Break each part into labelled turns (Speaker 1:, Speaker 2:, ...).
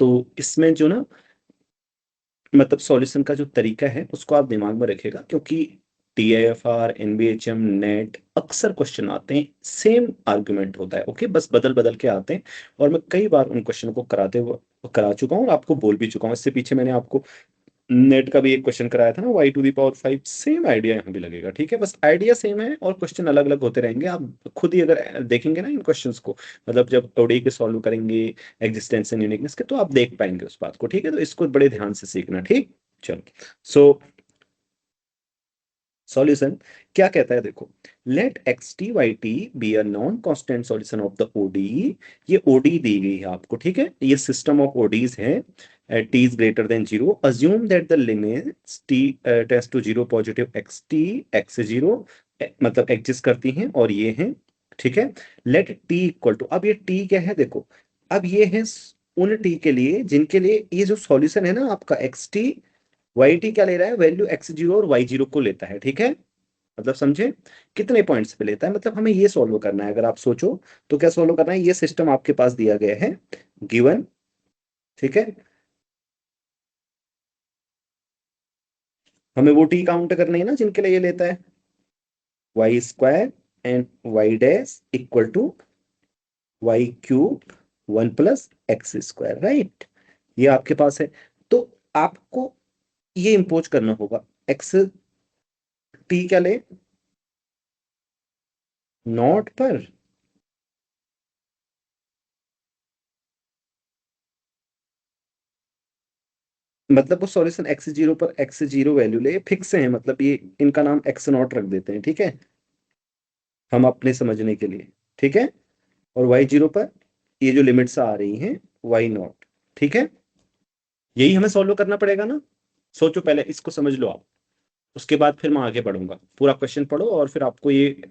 Speaker 1: तो इसमें जो ना मतलब सॉल्यूशन का जो तरीका है उसको आप दिमाग में रखिएगा, क्योंकि टीआईएफआर, एनबीएचएम, नेट अक्सर क्वेश्चन आते हैं, सेम आर्गुमेंट होता है। ओके, बस बदल बदल के आते हैं, और मैं कई बार उन क्वेश्चन को करा चुका हूँ और आपको बोल भी चुका हूँ। इससे पीछे मैंने आपको नेट का भी एक क्वेश्चन कराया था ना, y⁵ सेम आइडिया यहाँ भी लगेगा। ठीक है, बस आइडिया सेम है और क्वेश्चन अलग अलग होते रहेंगे। आप खुद ही अगर देखेंगे ना इन क्वेश्चंस को, मतलब जब ओडी के सॉल्व करेंगे एग्जिस्टेंस एंड यूनिकनेस के, तो आप देख पाएंगे उस बात को। ठीक है, तो इसको बड़े ध्यान से सीखना। ठीक, चलो। सो सॉल्यूशन क्या कहता है, देखो, let X T Y T be a non constant solution of the ODE. ये ओडी दी गई है आपको, ठीक है, ये सिस्टम ऑफ ओडीज है। T is greater than zero, assume that the limits T tends to zero positive X T X zero मतलब एग्जिस्ट करती हैं, और ये हैं। ठीक है, लेट टी इक्वल टू, अब ये टी क्या है देखो, अब ये है उन टी के लिए जिनके लिए ये जो सॉल्यूशन है ना आपका एक्स टी वाई टी क्या ले रहा है, वैल्यू एक्स जीरो और वाई जीरो को लेता है। ठीक है, मतलब समझे कितने पॉइंट्स पे लेता है, मतलब हमें ये सॉल्व करना है। अगर आप सोचो तो क्या सॉल्व करना है, ये सिस्टम आपके पास दिया गया है गिवन। ठीक है, हमें वो टी काउंट करनी है ना जिनके लिए ये लेता है, Y square and Y dash equal to Y cube 1 + x², right. ये आपके पास है, तो आपको ये इंपोज करना होगा। एक्स टी क्या ले, नॉट पर मतलब वो सॉल्यूशन एक्स जीरो पर एक्स जीरो वैल्यू ले, फिक्स है, मतलब ये इनका नाम एक्स नॉट रख देते हैं। ठीक है, हम अपने समझने के लिए। ठीक है, और वाई जीरो पर ये जो लिमिट्स आ रही हैं वाई नॉट। ठीक है, यही हमें सॉल्व करना पड़ेगा ना। सोचो, पहले इसको समझ लो आप, उसके बाद फिर मैं आगे बढ़ूंगा। पूरा क्वेश्चन पढ़ो और फिर आपको ये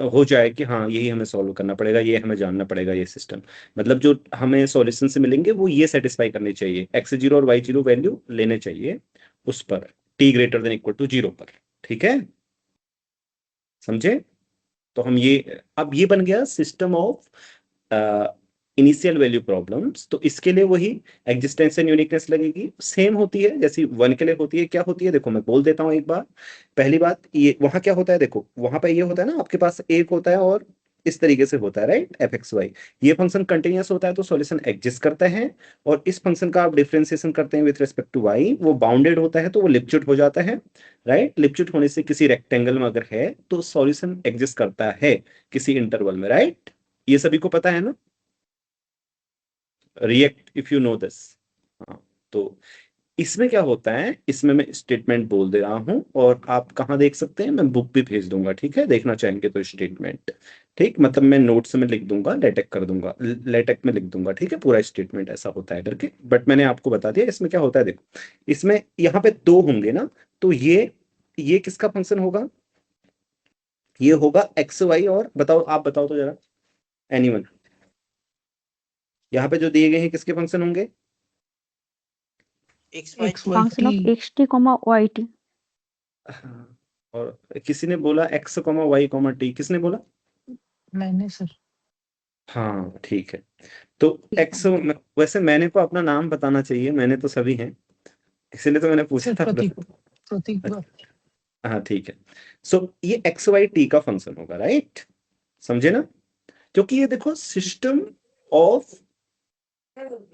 Speaker 1: हो जाए कि हाँ यही हमें सॉल्व करना पड़ेगा, ये हमें जानना पड़ेगा। ये सिस्टम मतलब जो हमें सॉल्यूशन से मिलेंगे वो ये सेटिस्फाई करने चाहिए, एक्स जीरो और वाई जीरो वैल्यू लेने चाहिए उस पर, T greater than equal to zero पर। ठीक है, समझे। तो हम ये, अब ये बन गया system of initial value problems. तो इसके लिए वही एग्जिस्टेंस एंड यूनिकनेस लगेगी, सेम होती है जैसी वन के लिए होती है। क्या होती है देखो, मैं बोल देता हूँ एक बार। पहली बात, ये वहां क्या होता है देखो, वहां पे ये होता है ना आपके पास एक होता है और इस तरीके से होता है, राइट, एफ एक्स वाई। ये फंक्शन कंटिन्यूअस होता है तो सॉल्यूशन एग्जिस्ट करता है, और इस फंक्शन का आप डिफरेंशिएशन करते हैं विथ रिस्पेक्ट टू वाई, वो बाउंडेड होता है तो वो लिपचुट हो जाता है। राइट, लिपचुट होने से किसी रेक्टेंगल में अगर है तो सॉल्यूशन एग्जिस्ट करता है किसी इंटरवल में, राइट। ये सभी को पता है ना, react if you know this. हाँ, तो इसमें क्या होता है, इसमें मैं स्टेटमेंट बोल दे रहा हूं और आप कहाँ देख सकते हैं, मैं बुक भी भेज दूंगा। ठीक है, देखना चाहेंगे तो स्टेटमेंट, ठीक, मतलब मैं नोट्स में लिख दूंगा, लेटेक कर दूंगा, लेटेक में लिख दूंगा। ठीक है, पूरा स्टेटमेंट ऐसा होता है करके, बट मैंने आपको बता दिया इसमें क्या होता है। देखो, इसमें यहाँ पे दो होंगे ना, तो ये किसका फंक्शन होगा, ये होगा एक्स वाई, और बताओ, आप बताओ तो जरा, एनीवन। यहाँ पे जो दिए गए हैं किसके फंक्शन होंगे,
Speaker 2: X Y T.
Speaker 3: Function of X T comma Y T.
Speaker 1: हाँ, और किसी ने बोला X comma Y comma T, किसने बोला,
Speaker 2: मैंने सर।
Speaker 1: हाँ ठीक है। तो एक्स, वैसे मैंने को अपना नाम बताना चाहिए, मैंने तो सभी हैं, इसलिए तो मैंने पूछा
Speaker 2: सर
Speaker 1: था।
Speaker 2: प्रतीक, प्रतीक।
Speaker 1: हाँ ठीक है। सो ये एक्स वाई टी का फंक्शन होगा, राइट, समझे ना, क्योंकि ये देखो सिस्टम ऑफ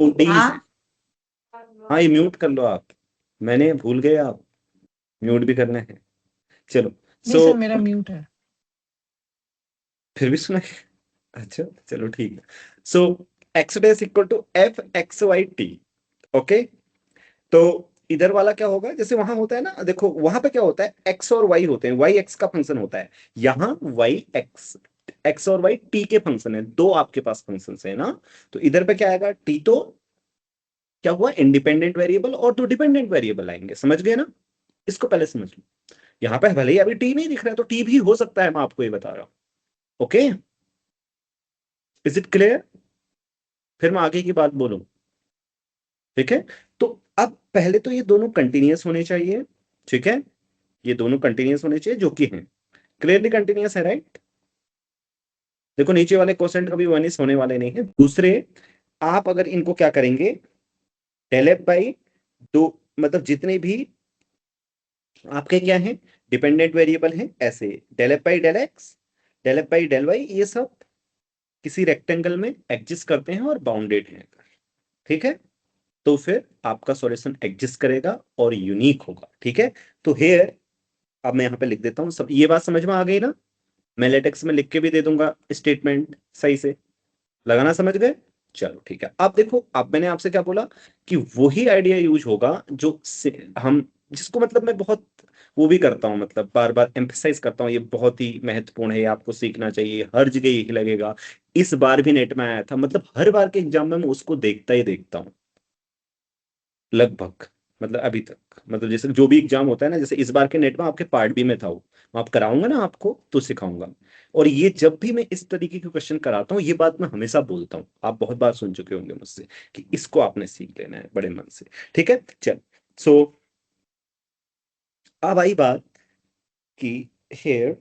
Speaker 1: ओडीज। हाँ, ये म्यूट कर लो आप, मैंने भूल गए, आप म्यूट भी करना है। चलो,
Speaker 2: नहीं
Speaker 1: सो
Speaker 2: सर, मेरा म्यूट है।
Speaker 1: फिर भी सुना, अच्छा चलो ठीक है। So x dash equal to f x Y t. Okay, तो इधर वाला क्या होगा, जैसे वहां होता है ना, देखो वहां पे क्या होता है, एक्स और वाई होते हैं, वाई एक्स का फंक्शन होता है। यहाँ वाई एक्स, एक्स और वाई टी के फंक्शन है, दो आपके पास फंक्शन है ना। तो इधर पे क्या आएगा, टी तो क्या हुआ, इंडिपेंडेंट वेरिएबल, और दो डिपेंडेंट वेरिएबल आएंगे, समझ गए ना। इसको पहले समझ लो, यहाँ पे भले ही अभी टी नहीं दिख रहा है तो टी भी हो सकता है, मैं आपको ये बता रहा हूँ। ओके, इज इट क्लियर, फिर मैं आगे की बात बोलूं। ठीक है, तो अब पहले तो ये दोनों कंटिन्यूअस होने चाहिए। ठीक है, ये दोनों कंटिन्यूअस होने चाहिए, जो कि हैं क्लियरली कंटिन्यूअस है, राइट। देखो नीचे वाले क्वेश्चन कभी वन इस होने वाले नहीं है। दूसरे, आप अगर इनको क्या करेंगे, डेल एफ बाई दो, मतलब जितने भी आपके क्या है डिपेंडेंट वेरिएबल हैं, ऐसे del F by del x, del F by del Y, ये सब किसी रेक्टेंगल में एग्जिस्ट करते हैं और बाउंडेड हैं। ठीक है, तो फिर आपका सॉल्यूशन एग्जिस्ट करेगा और यूनिक होगा। ठीक है, तो हेयर, अब मैं यहाँ पे लिख देता हूँ, सब ये बात समझ में आ गई ना? मैं लेटेक्स में लिख के भी दे दूंगा स्टेटमेंट, सही से लगाना समझ गए? चलो ठीक है, अब देखो, अब मैंने आपसे क्या बोला कि वही आइडिया यूज होगा जो हम, जिसको मतलब मैं बहुत वो भी करता हूँ, मतलब बार बार एम्फेसाइज करता हूँ, ये बहुत ही महत्वपूर्ण है, ये आपको सीखना चाहिए, हर जगह यही लगेगा। इस बार भी नेट में आया था, मतलब हर बार के एग्जाम में मैं उसको देखता ही देखता हूँ लगभग, मतलब अभी तक, मतलब जैसे जो भी एग्जाम होता है ना, जैसे इस बार के नेट में आपके पार्ट बी में था वो, मैं आप कराऊंगा ना आपको तो सिखाऊंगा। और ये जब भी मैं इस तरीके के क्वेश्चन कराता हूँ, ये बात मैं हमेशा बोलता हूँ, आप बहुत बार सुन चुके होंगे मुझसे कि इसको आपने सीख लेना है बड़े मन से। ठीक है, चल, सो अब आई बात कि here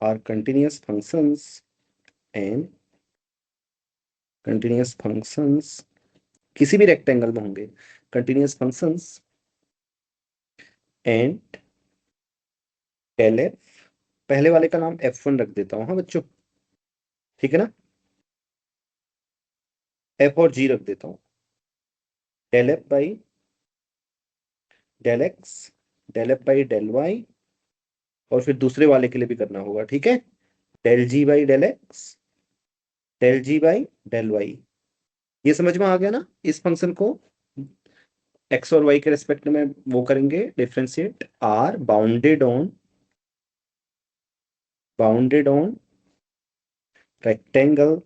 Speaker 1: are continuous functions and continuous functions किसी भी रेक्टेंगल में होंगे, continuous functions and del F, पहले वाले का नाम F1 रख देता हूं, हाँ बच्चों, ठीक है ना? एफ और जी रख देता हूं, del F by del x, del F by del y, और फिर दूसरे वाले के लिए भी करना होगा, ठीक है? Del g by del x, del g by del Y. ये समझ में आ गया ना? इस फंक्शन को एक्स और वाई के रेस्पेक्ट में वो करेंगे differentiate, are bounded on rectangle.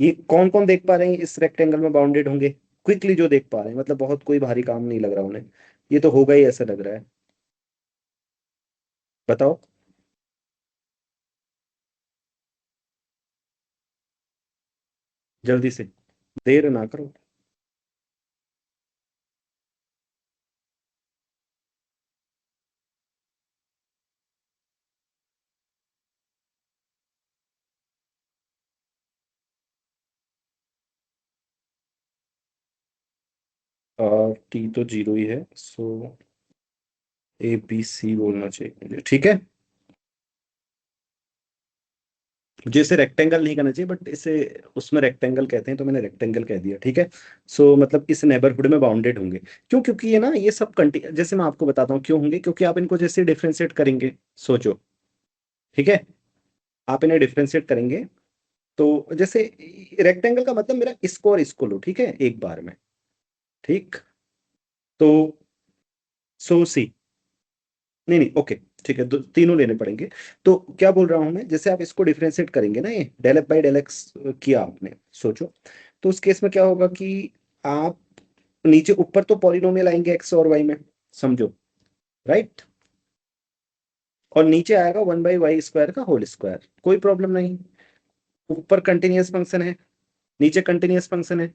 Speaker 1: ये कौन कौन देख पा रहे हैं इस रेक्टेंगल में बाउंडेड होंगे? क्विकली जो देख पा रहे हैं, मतलब बहुत कोई भारी काम नहीं लग रहा उन्हें, ये तो होगा ही ऐसा लग रहा है, बताओ जल्दी से, देर ना करो। टी तो जीरो ही है, सो ABC बोलना चाहिए मुझे, ठीक है? जैसे रेक्टेंगल नहीं करना चाहिए, बट इसे उसमें रेक्टेंगल कहते हैं तो मैंने रेक्टेंगल कह दिया, ठीक है? सो मतलब इस नेबरहुड में बाउंडेड होंगे। क्यों? क्योंकि ये ना, ये सब जैसे मैं आपको बताता हूँ क्यों होंगे, क्योंकि आप इनको जैसे डिफ्रेंशिएट करेंगे, सोचो, ठीक है? आप इन्हें डिफ्रेंशिएट करेंगे तो जैसे रेक्टेंगल का मतलब मेरा इसको और इसको लो, ठीक है, एक बार में, ठीक? तो सो सी, नहीं नहीं, ओके, ठीक है, तीनों लेने पड़ेंगे। तो क्या बोल रहा हूं मैं, जैसे आप इसको डिफरेंशिएट करेंगे ना, ये del F by del x किया आपने, सोचो, तो उस केस में क्या होगा कि आप नीचे ऊपर तो पॉलिनोमियल आएंगे एक्स और वाई में, समझो, राइट? और नीचे आएगा 1/y² का होल स्क्वायर, कोई प्रॉब्लम नहीं। ऊपर कंटिन्यूअस फंक्शन है, नीचे कंटिन्यूअस फंक्शन है,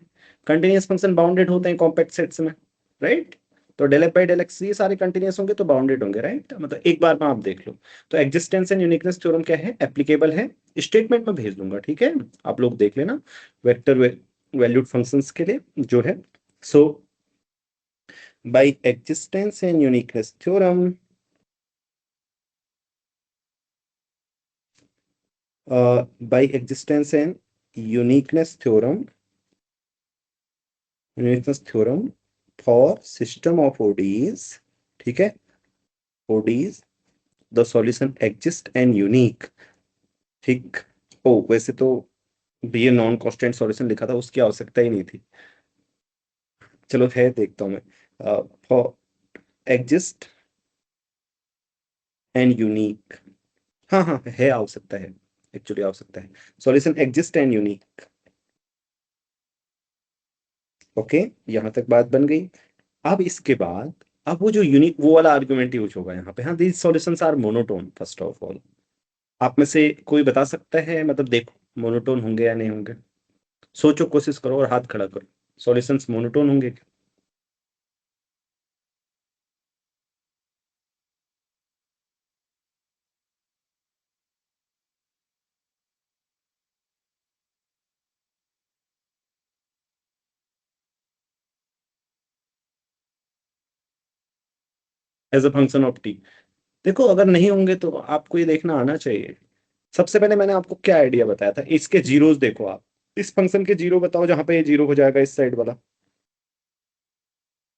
Speaker 1: कंटिन्यूअस फंक्शन बाउंडेड होते हैं कॉम्पैक्ट सेट्स में, राइट? तो del F by del x ये सारे कंटिन्यूअस होंगे तो बाउंडेड होंगे, राइट? मतलब एक बार में आप देख लो। तो एग्जिस्टेंस एंड यूनिकनेस थ्योरम क्या है, एप्लीकेबल है, स्टेटमेंट में भेज दूंगा, ठीक है? आप लोग देख लेना, वेक्टर वैल्यूड फंक्शंस के लिए जो है। So by existence and uniqueness theorem, by existence and uniqueness theorem, uniqueness theorem for system of ODEs, ठीक है? ODEs the solution exist and unique, ठीक? ओ वैसे तो be a non constant solution लिखा था, उसकी आवश्यकता ही नहीं थी, चलो है देखता हूँ मैं, फॉर एग्जिस्ट एंड यूनिक, हाँ हाँ है, आवश्यकता है, एक्चुअली आवश्यकता है, solution exist and unique. Okay, यहां तक बात बन गई। अब इसके बाद, अब वो जो यूनिक वो वाला आर्गुमेंट यूज होगा यहाँ पे, हाँ, these solutions are monotone first of all. आप में से कोई बता सकता है, मतलब देखो मोनोटोन होंगे या नहीं होंगे, सोचो, कोशिश करो और हाथ खड़ा करो, सॉल्यूशंस मोनोटोन होंगे क्या? As a function of t. देखो अगर नहीं होंगे तो आपको ये देखना आना चाहिए। सबसे पहले मैंने आपको क्या आइडिया बताया था, इसके जीरोस देखो आप, इस फंक्शन के जीरो बताओ जहां पे ये जीरो हो जाएगा इस साइड वाला,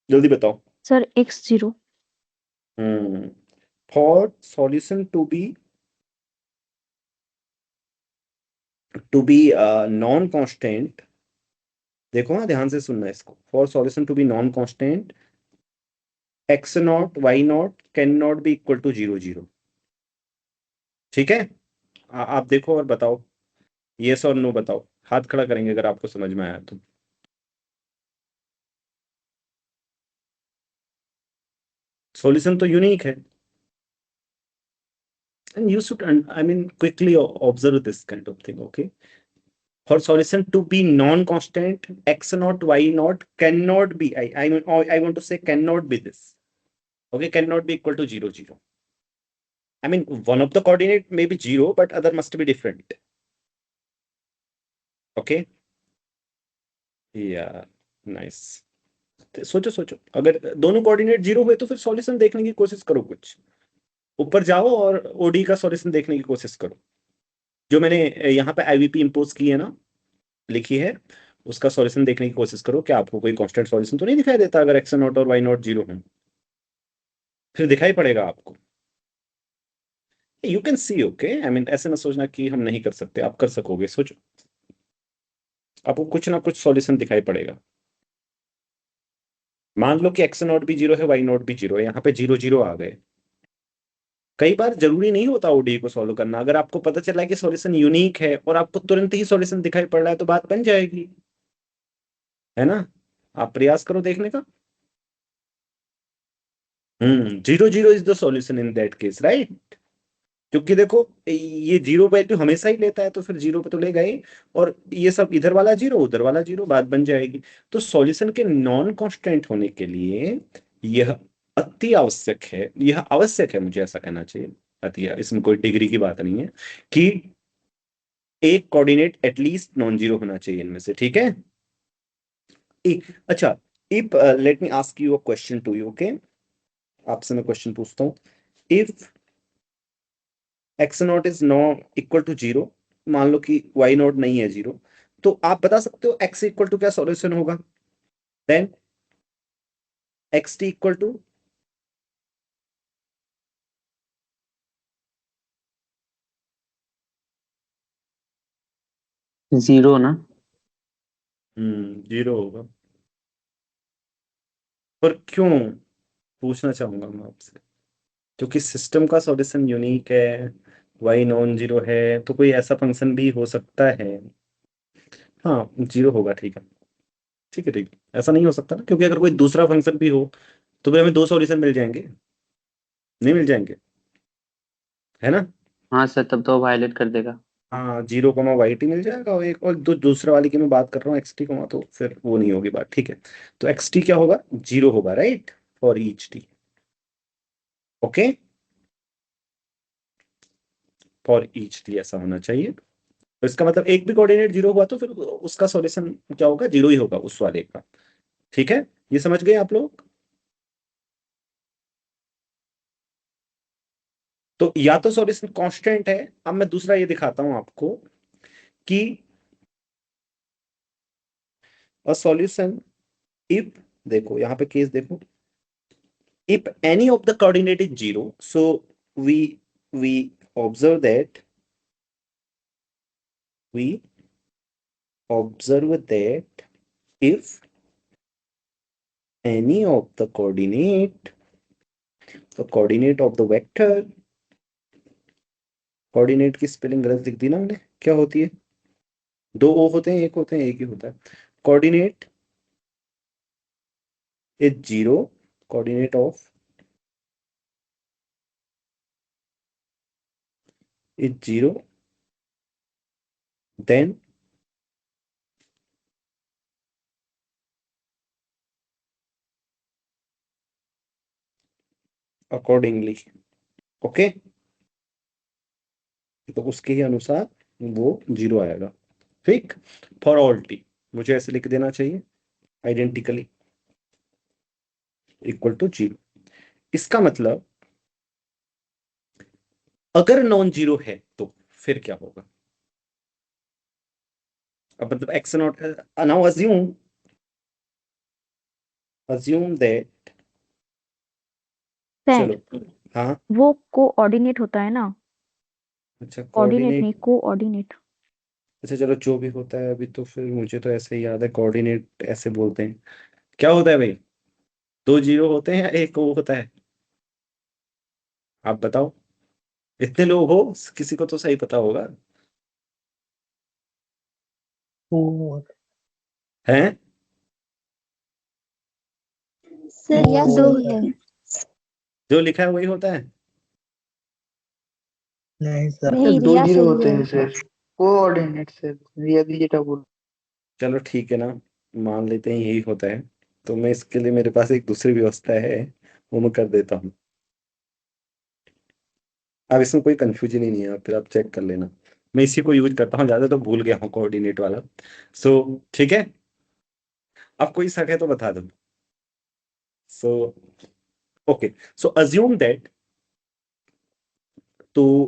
Speaker 1: जल्दी बताओ।
Speaker 3: Sir x0
Speaker 1: for solution to be non constant, देखो हाँ ध्यान से सुनना इसको, for solution to be non constant x naught y naught can not be equal to 0 0। ठीक है, आप देखो और बताओ, यस और नो बताओ, हाथ खड़ा करेंगे अगर आपको समझ में आया तो। सॉल्यूशन तो यूनिक है, and you should I mean quickly observe this kind of thing, okay? For solution to be non-constant, x naught y naught cannot be, I want to say cannot be this, okay? Cannot be equal to 0 0. I mean one of the coordinate may be 0 but other must be different, okay? Yeah, nice. सोचो सोचो, अगर दोनों coordinate 0 हुए तो फिर solution देखने की कोशिश करो, कुछ ऊपर जाओ और ओडी का सॉल्यूशन देखने की कोशिश करो, जो मैंने यहाँ पे आईवीपी इंपोज की है ना, लिखी है, उसका सॉल्यूशन देखने की कोशिश करो, क्या आपको कोई कांस्टेंट सॉल्यूशन तो नहीं दिखाई देता अगर एक्स नॉट और वाई नॉट 0 हो, फिर दिखाई पड़ेगा आपको। You can see, okay, I mean ऐसे ना सोचना कि हम नहीं कर सकते, आप कर सकोगे, सोचो, आपको कुछ ना कुछ सॉल्यूशन दिखाई पड़ेगा। मान लो कि एक्स नॉट भी 0 है, वाई नॉट भी 0 है, यहाँ पे 0 0 आ गए। कई बार जरूरी नहीं होता ओडी को सॉल्व करना, अगर आपको पता चला कि सॉल्यूशन यूनिक है और आपको तुरंत ही सॉल्यूशन दिखाई पड़ रहा है तो बात बन जाएगी, है ना? आप प्रयास करो देखने का। 0 0 is the solution in that case, right? क्योंकि देखो ये 0 वैल्यू हमेशा ही लेता है तो फिर 0 पे तो लेगा ही, और ये सब इधर वाला 0 उधर वाला 0, बात बन जाएगी। तो सॉल्यूशन के नॉन कांस्टेंट होने के लिए यह अति आवश्यक है, यह आवश्यक है, मुझे ऐसा कहना चाहिए, अति, इसमें कोई डिग्री की बात नहीं है, कि एक कोऑर्डिनेट एटलीस्ट नॉन जीरो होना चाहिए इनमें से, ठीक है? अच्छा, if let me ask you a question to you, okay? आपसे मैं क्वेश्चन पूछता हूँ, if x naught is not equal to 0, मान लो कि वाई नॉट नहीं है 0, तो आप बता सकते हो एक्स इक्वल टू क्या सॉल्यूशन होगा? Then x t equal to
Speaker 4: 0 ना।
Speaker 1: 0 होगा। पर क्यों, पूछना चाहूंगा मैं आपसे, क्योंकि सिस्टम का सॉल्यूशन यूनिक है, वाई नॉन जीरो है, तो कोई ऐसा फंक्शन भी हो सकता है। हाँ 0 होगा, ठीक है, ठीक है, ठीक है, ऐसा नहीं हो सकता ना, क्योंकि अगर कोई दूसरा फंक्शन भी हो तो फिर हमें दो सॉल्यूशन मिल जाएंगे, नहीं मिल जाएंगे, है ना?
Speaker 4: हाँ सर, तब तो वायलेट कर देगा।
Speaker 1: हाँ 0 वाई टी मिल जाएगा, और एक और दो दूसरे वाले की मैं बात कर रहा हूँ एक्स टी, तो फिर वो नहीं होगी बात, ठीक है? तो एक्स टी क्या होगा, 0 होगा, right? For each T, okay, for each T ऐसा होना चाहिए। तो इसका मतलब एक भी कोऑर्डिनेट 0 हुआ तो फिर उसका सॉल्यूशन क्या होगा, 0 ही होगा उस वाले का, ठीक है? ये समझ गए आप लोग? तो या तो सॉल्यूशन कांस्टेंट है, अब मैं दूसरा ये दिखाता हूं आपको कि अ सॉल्यूशन इफ, देखो यहां पे केस देखो, if any of the coordinate is 0, so we observe that we observe that if any of the coordinate, the coordinate of the vector, coordinate की स्पेलिंग गलत लिख दी ना हमने, क्या होती है? दो ओ होते हैं, एक होते हैं, एक ही होता है। Coordinate is 0, coordinate of is 0, then accordingly, okay, तो उसके ही अनुसार वो 0 आएगा, ठीक? फॉर ऑल टी मुझे ऐसे लिख देना चाहिए, आइडेंटिकली इक्वल टू 0। इसका मतलब अगर नॉन जीरो है तो फिर क्या होगा? अब मतलब x not, now assume that,
Speaker 3: sir
Speaker 1: चलो हाँ,
Speaker 3: वो कोऑर्डिनेट होता है ना,
Speaker 1: अच्छा
Speaker 3: ऑर्डिनेट नहीं
Speaker 1: कोऑर्डिनेट,
Speaker 3: कोऑर्डिनेट।
Speaker 1: अच्छा चलो जो भी होता है अभी, तो फिर मुझे तो ऐसे ही याद है कोऑर्डिनेट ऐसे बोलते हैं। क्या होता है भाई, दो जीरो होते हैं या एक वो होता है? आप बताओ, इतने लोग हो, किसी को तो सही पता होगा। हैं?
Speaker 5: सर या दो है।
Speaker 1: जो लिखा है वही होता है?
Speaker 6: नहीं सर,
Speaker 5: नहीं,
Speaker 6: दो
Speaker 5: रिया
Speaker 6: जीरो
Speaker 5: सही
Speaker 6: होते
Speaker 5: है।
Speaker 6: हैं सर, कोऑर्डिनेट सर, रिया दीजिए बोल।
Speaker 1: चलो ठीक है ना, मान लेते हैं यही होता है। तो मैं इसके लिए मेरे पास एक दूसरी व्यवस्था है, वो मैं कर देता हूँ। अब इसमें कोई कंफ्यूजन ही नहीं है, फिर आप चेक कर लेना। मैं इसी को यूज करता हूँ ज्यादा, तो भूल गया हूँ कोऑर्डिनेट वाला। सो ठीक है, अब कोई शक है तो बता दो। So okay, so assume that, तो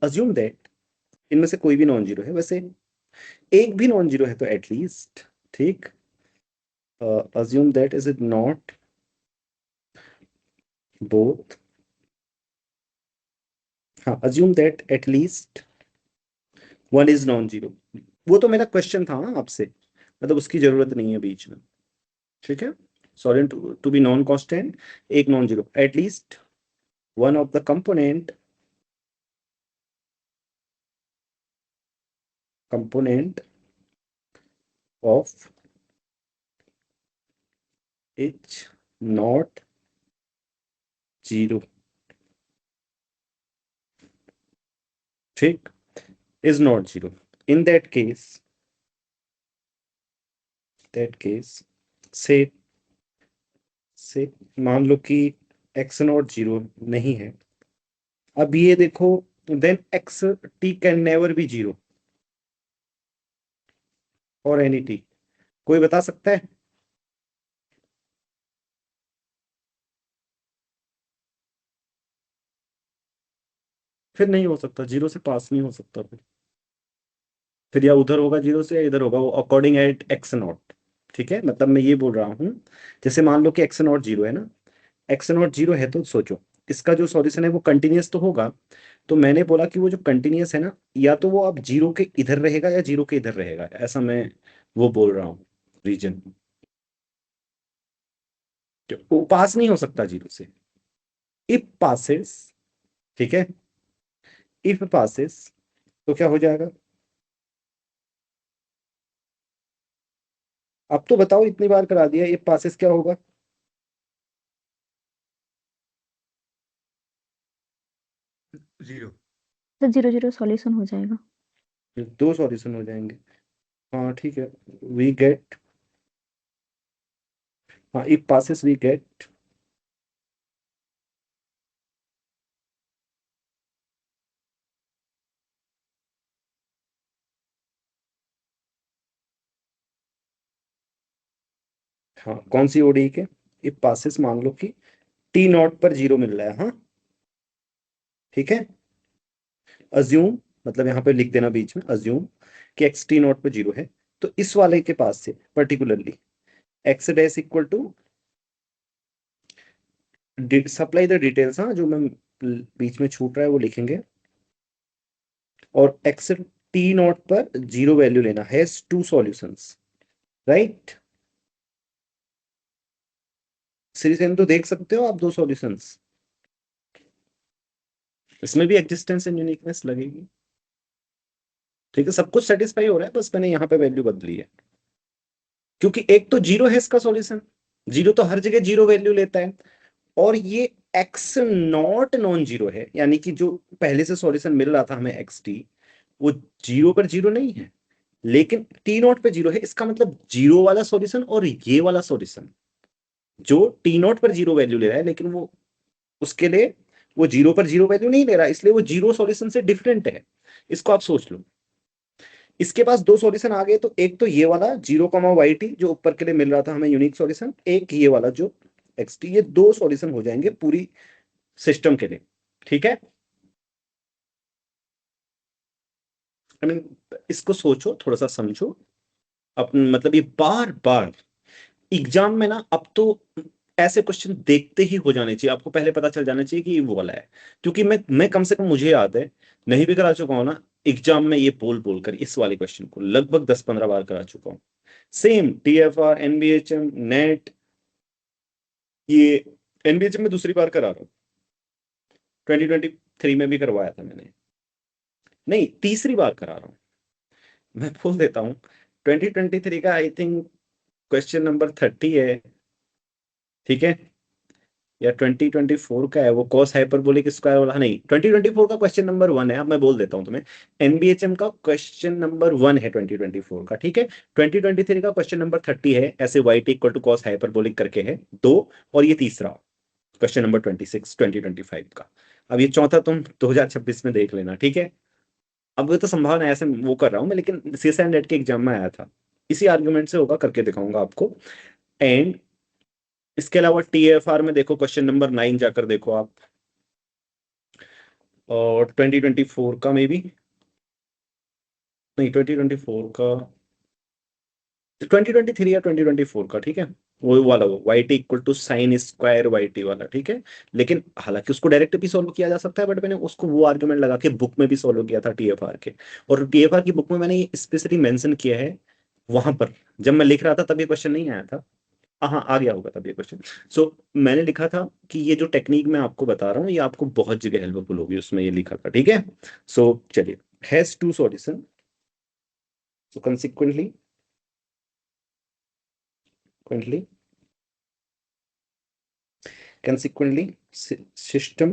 Speaker 1: अज्यूम दैट इनमें से कोई भी नॉन जीरो है, वैसे एक भी नॉन जीरो है तो एटलीस्ट, ठीक, assume that is it not both, हाँ assume that at least one is non zero. वो तो मेरा क्वेश्चन था ना आपसे, मतलब उसकी जरूरत नहीं है बीच में, ठीक है। Solid to be non constant, एक non zero, at least one of the component of each not zero, ठीक, is not zero. In that case, से मान लो कि x नॉट जीरो नहीं है। अब ये देखो, then x t can never be zero और एनी t, कोई बता सकता है? फिर नहीं हो सकता, जीरो से पास नहीं हो सकता। फिर या उधर होगा जीरो से या इधर होगा, वो अकॉर्डिंग एट एक्स नॉट, ठीक है। मतलब मैं ये बोल रहा हूँ, जैसे मान लो कि एक्स नॉट जीरो है ना, एक्स नॉट जीरो है तो सोचो इसका जो सॉल्यूशन है वो कंटिन्यूअस तो होगा। तो मैंने बोला कि वो जो कंटिन्यूअस है ना, या तो वो अब जीरो के इधर रहेगा या जीरो के इधर रहेगा, ऐसा मैं वो बोल रहा हूँ रीजन, वो पास नहीं हो सकता जीरो से। इफ पासेस, ठीक है, इफ पासेस, तो क्या हो जाएगा? अब तो बताओ, इतनी बार करा दिया, इफ पासेस क्या होगा? जीरो।
Speaker 3: तो 0 0 सॉल्यूशन हो जाएगा।
Speaker 1: दो सॉल्यूशन हो जाएंगे, हाँ ठीक है। वी गेट, हाँ इफ पासेस वी गेट, हाँ कौन सी ओडी के? इफ पासेस मान लो कि टी नॉट पर जीरो मिल रहा है, हाँ ठीक है। अज्यूम, मतलब यहाँ पे लिख देना बीच में, अज्यूम कि एक्स टी नॉट पर जीरो है, तो इस वाले के पास से particularly x dash equal to, supply the details, हाँ जो मैं बीच में छूट रहा है वो लिखेंगे, और एक्स टी नॉट पर जीरो वैल्यू लेना है, टू सॉल्यूशंस, राइट। सीरीज तो देख सकते हो आप दो सॉल्यूशंस, इसमें भी एग्जिस्टेंस एंड यूनिकनेस लगेगी, ठीक है। सब कुछ सेटिस्फाई हो रहा है, बस मैंने यहाँ पे वैल्यू बदली है, क्योंकि एक तो जीरो है इसका सॉल्यूशन, जीरो तो हर जगह जीरो वैल्यू लेता है, और ये एक्स नॉट नॉन जीरो है, यानी कि जो पहले से सॉल्यूशन मिल रहा था हमें एक्स टी, वो जीरो पर जीरो नहीं है, लेकिन टी नॉट पे जीरो है। इसका मतलब जीरो वाला सॉल्यूशन और ये वाला सॉल्यूशन, जो टी नॉट पर जीरो वैल्यू ले रहा है, लेकिन वो उसके लिए वो जीरो पर जीरो वैल्यू नहीं ले रहा, इसलिए वो जीरो सॉल्यूशन से डिफरेंट है। इसको आप सोच लो, इसके पास दो सॉल्यूशन आ गए, तो एक तो ये वाला जीरो कॉमा वाई टी जो ऊपर के लिए मिल रहा था हमें यूनिक सॉल्यूशन, एक ये वाला जो एक्स टी, ये 2 सॉल्यूशन हो जाएंगे पूरी सिस्टम के लिए, ठीक है। आई मीन इसको सोचो, थोड़ा सा समझो, अपन मतलब ये बार बार एग्जाम में ना अब तो ऐसे क्वेश्चन देखते ही हो जाने चाहिए, आपको पहले पता चल जाना चाहिए कि ये वो वाला है, क्योंकि मैं कम से कम मुझे याद है, नहीं भी करा चुका हूं ना एग्जाम में, ये बोल बोल कर इस वाले क्वेश्चन को लगभग 10-15 बार करा चुका हूँ। सेम टीएफआर, एनबीएचएम, नेट, ये एनबीएचएम में दूसरी बार करा रहा हूँ, 2023 में भी करवाया था मैंने, नहीं तीसरी बार करा रहा हूँ। मैं बोल देता हूँ 2023 का आई थिंक क्वेश्चन नंबर 30 है, ठीक है, या 2024 का है वो कॉस हाइपरबोलिक स्क्वायर वाला, नहीं 2024 का क्वेश्चन नंबर 1 है। अब मैं बोल देता हूं तुम्हें, एनबीएचएम का क्वेश्चन नंबर 1 है 2024 का, ठीक है। 2023 का क्वेश्चन नंबर 30 है, ऐसे y equal to cos hyperbolic करके है 2, और ये तीसरा क्वेश्चन नंबर 26 2025 का। अब ये चौथा तुम 2026 में देख लेना, ठीक है। अब ये तो संभावना है, ऐसे वो कर रहा हूं मैं, लेकिन सीएसआई नेट के एग्जाम में आया था, इसी आर्ग्यूमेंट से होगा, करके दिखाऊंगा आपको। एंड इसके अलावा टीएफआर में देखो क्वेश्चन नंबर 9 जाकर देखो आप, और 2024 का मे बी, नहीं 2024 का, 2023 या 2024 का, ठीक है, वो वाला, वो y t equal to sine square y t वाला, ठीक है। लेकिन हालांकि उसको डायरेक्ट भी सॉल्व किया जा सकता है, बट मैंने उसको वो आर्गुमेंट लगा के बुक में भी सॉल्व किया था टीएफआर के, और टीएफआर की बुक में मैंने ये स्पेशली मेंशन किया है, वहां पर जब मैं लिख रहा था तब ये क्वेश्चन नहीं आया था, हाँ आ गया होगा तब ये क्वेश्चन। सो मैंने लिखा था कि ये जो टेक्निक मैं आपको बता रहा हूँ ये आपको बहुत जगह हेल्पफुल होगी, उसमें ये लिखा था, ठीक है। सो चलिए, has two solution, so consequently system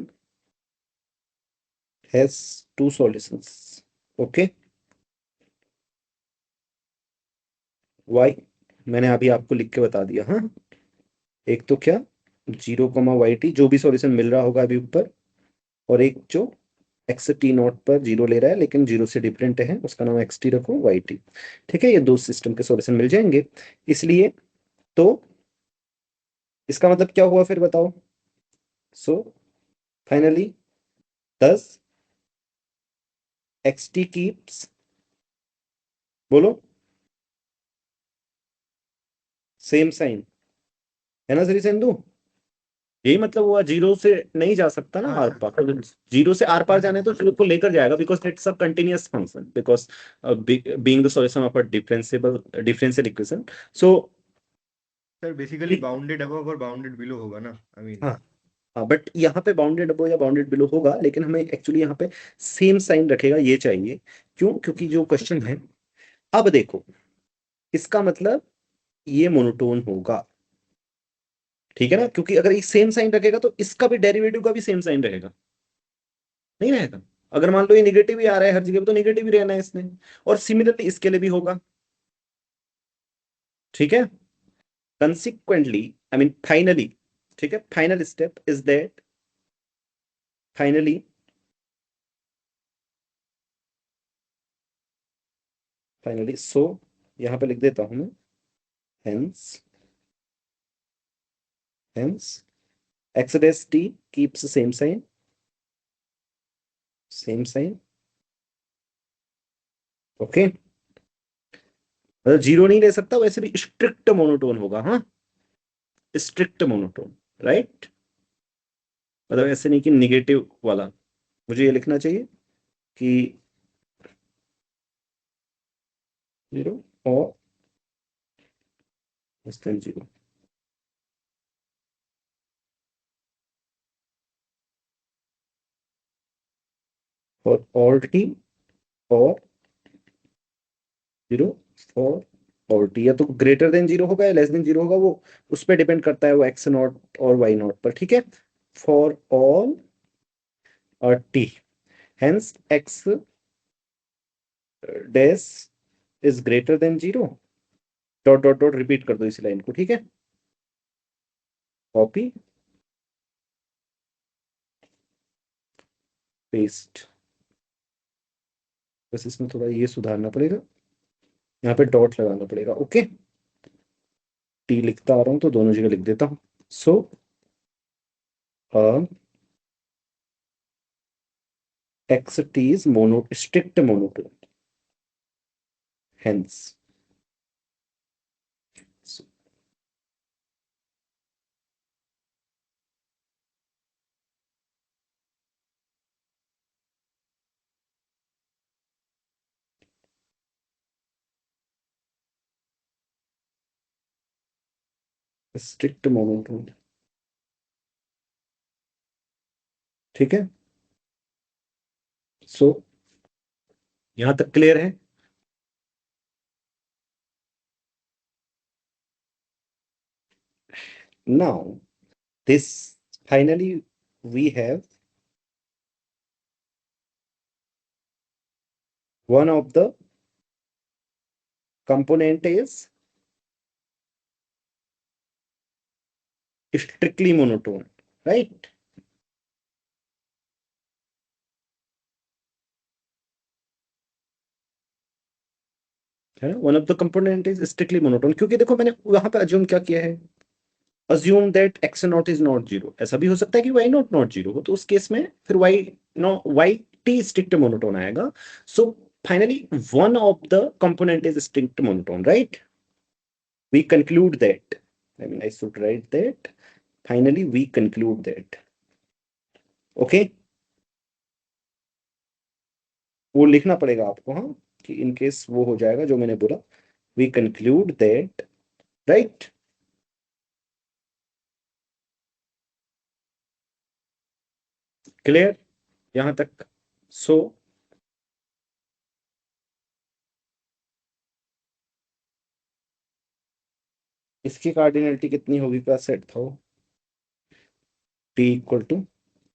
Speaker 1: has two solutions, okay। y मैंने अभी आपको लिख के बता दिया, हाँ, एक तो क्या 0,yt जो भी सॉल्यूशन मिल रहा होगा अभी ऊपर, और एक जो एक्स टी नॉट पर 0 ले रहा है लेकिन 0 से डिफरेंट है, उसका नाम एक्स टी रखो, वाई टी, ठीक है। ये दो सिस्टम के सॉल्यूशन मिल जाएंगे, इसलिए तो इसका मतलब क्या हुआ फिर बताओ। सो फाइनली दस एक्स टी कीप्स, बोलो, सेम साइन, है ना श्री सेंधु, यही मतलब हुआ, 0 से नहीं जा सकता ना आर पार, 0 से आर पार जाने तो 0 को लेकर जाएगा, because it's a continuous function, because being the solution of a differential equation. So
Speaker 7: sir basically bounded above और बाउंडेड बिलो होगा ना, आई मीन।
Speaker 1: हाँ हाँ, बट यहाँ पे बाउंडेड अबव या बाउंडेड बिलो होगा, लेकिन हमें एक्चुअली यहाँ पे सेम साइन रखेगा ये चाहिए, क्यों, क्योंकि जो क्वेश्चन है, अब देखो इसका मतलब ये मोनोटोन होगा, ठीक है ना, क्योंकि अगर ये सेम साइन रखेगा तो इसका भी डेरिवेटिव का भी सेम साइन रहेगा, नहीं रहेगा। अगर मान लो ये निगेटिव ही आ रहा है हर जगह पे, तो निगेटिव ही रहना है इसने, और सिमिलरली इसके लिए भी होगा, ठीक है। कंसिक्वेंटली, आई मीन फाइनली, ठीक है, final step is that, finally so यहां पे लिख देता हूं मैं, hence x dash t keeps same sign, okay. मतलब 0 नहीं ले सकता, वैसे भी स्ट्रिक्ट मोनोटोन होगा, हाँ, स्ट्रिक्ट मोनोटोन, राइट। मतलब ऐसे नहीं कि निगेटिव वाला, मुझे ये लिखना चाहिए कि 0 और लेस देन 0, और ऑल टी और 0 और ऑल टी, या तो ग्रेटर देन 0 होगा या लेस देन 0 होगा, वो उस पर डिपेंड करता है, वो एक्स नॉट और वाई नॉट पर, ठीक है। फॉर ऑल और T, hence x dash is greater then 0, dot dot dot repeat कर दो इस लाइन को, ठीक है, कॉपी पेस्ट। बस इसमें थोड़ा ये सुधारना पड़ेगा, यहाँ पे डॉट लगाना पड़ेगा, ओके। टी लिखता आ रहा हूं तो दोनों जगह लिख देता हूँ। सो xt is strict monotone, hence strict monotone. ठीक है, सो यहां तक क्लियर है? Now this finally we have one of the component is strictly monotone, right? है ना, one of the component is strictly monotone, क्योंकि देखो मैंने वहां पे अज्यूम क्या किया है, assume that x naught is not zero. ऐसा भी हो सकता है कि वाई नॉट नॉट जीरो हो, तो उस केस में फिर वाई टी स्ट्रिक्ट मोनोटोन आएगा। So finally one of the component is strict monotone, right? We conclude that, I mean I should write that, finally we conclude that. Okay, वो लिखना पड़ेगा आपको, हाँ, कि इन केस वो हो जाएगा जो मैंने बोला, we conclude that, right? Clear यहां तक? सो इसकी कार्डिनलिटी कितनी होगी, क्या सेट था वो? टी इक्वल टू,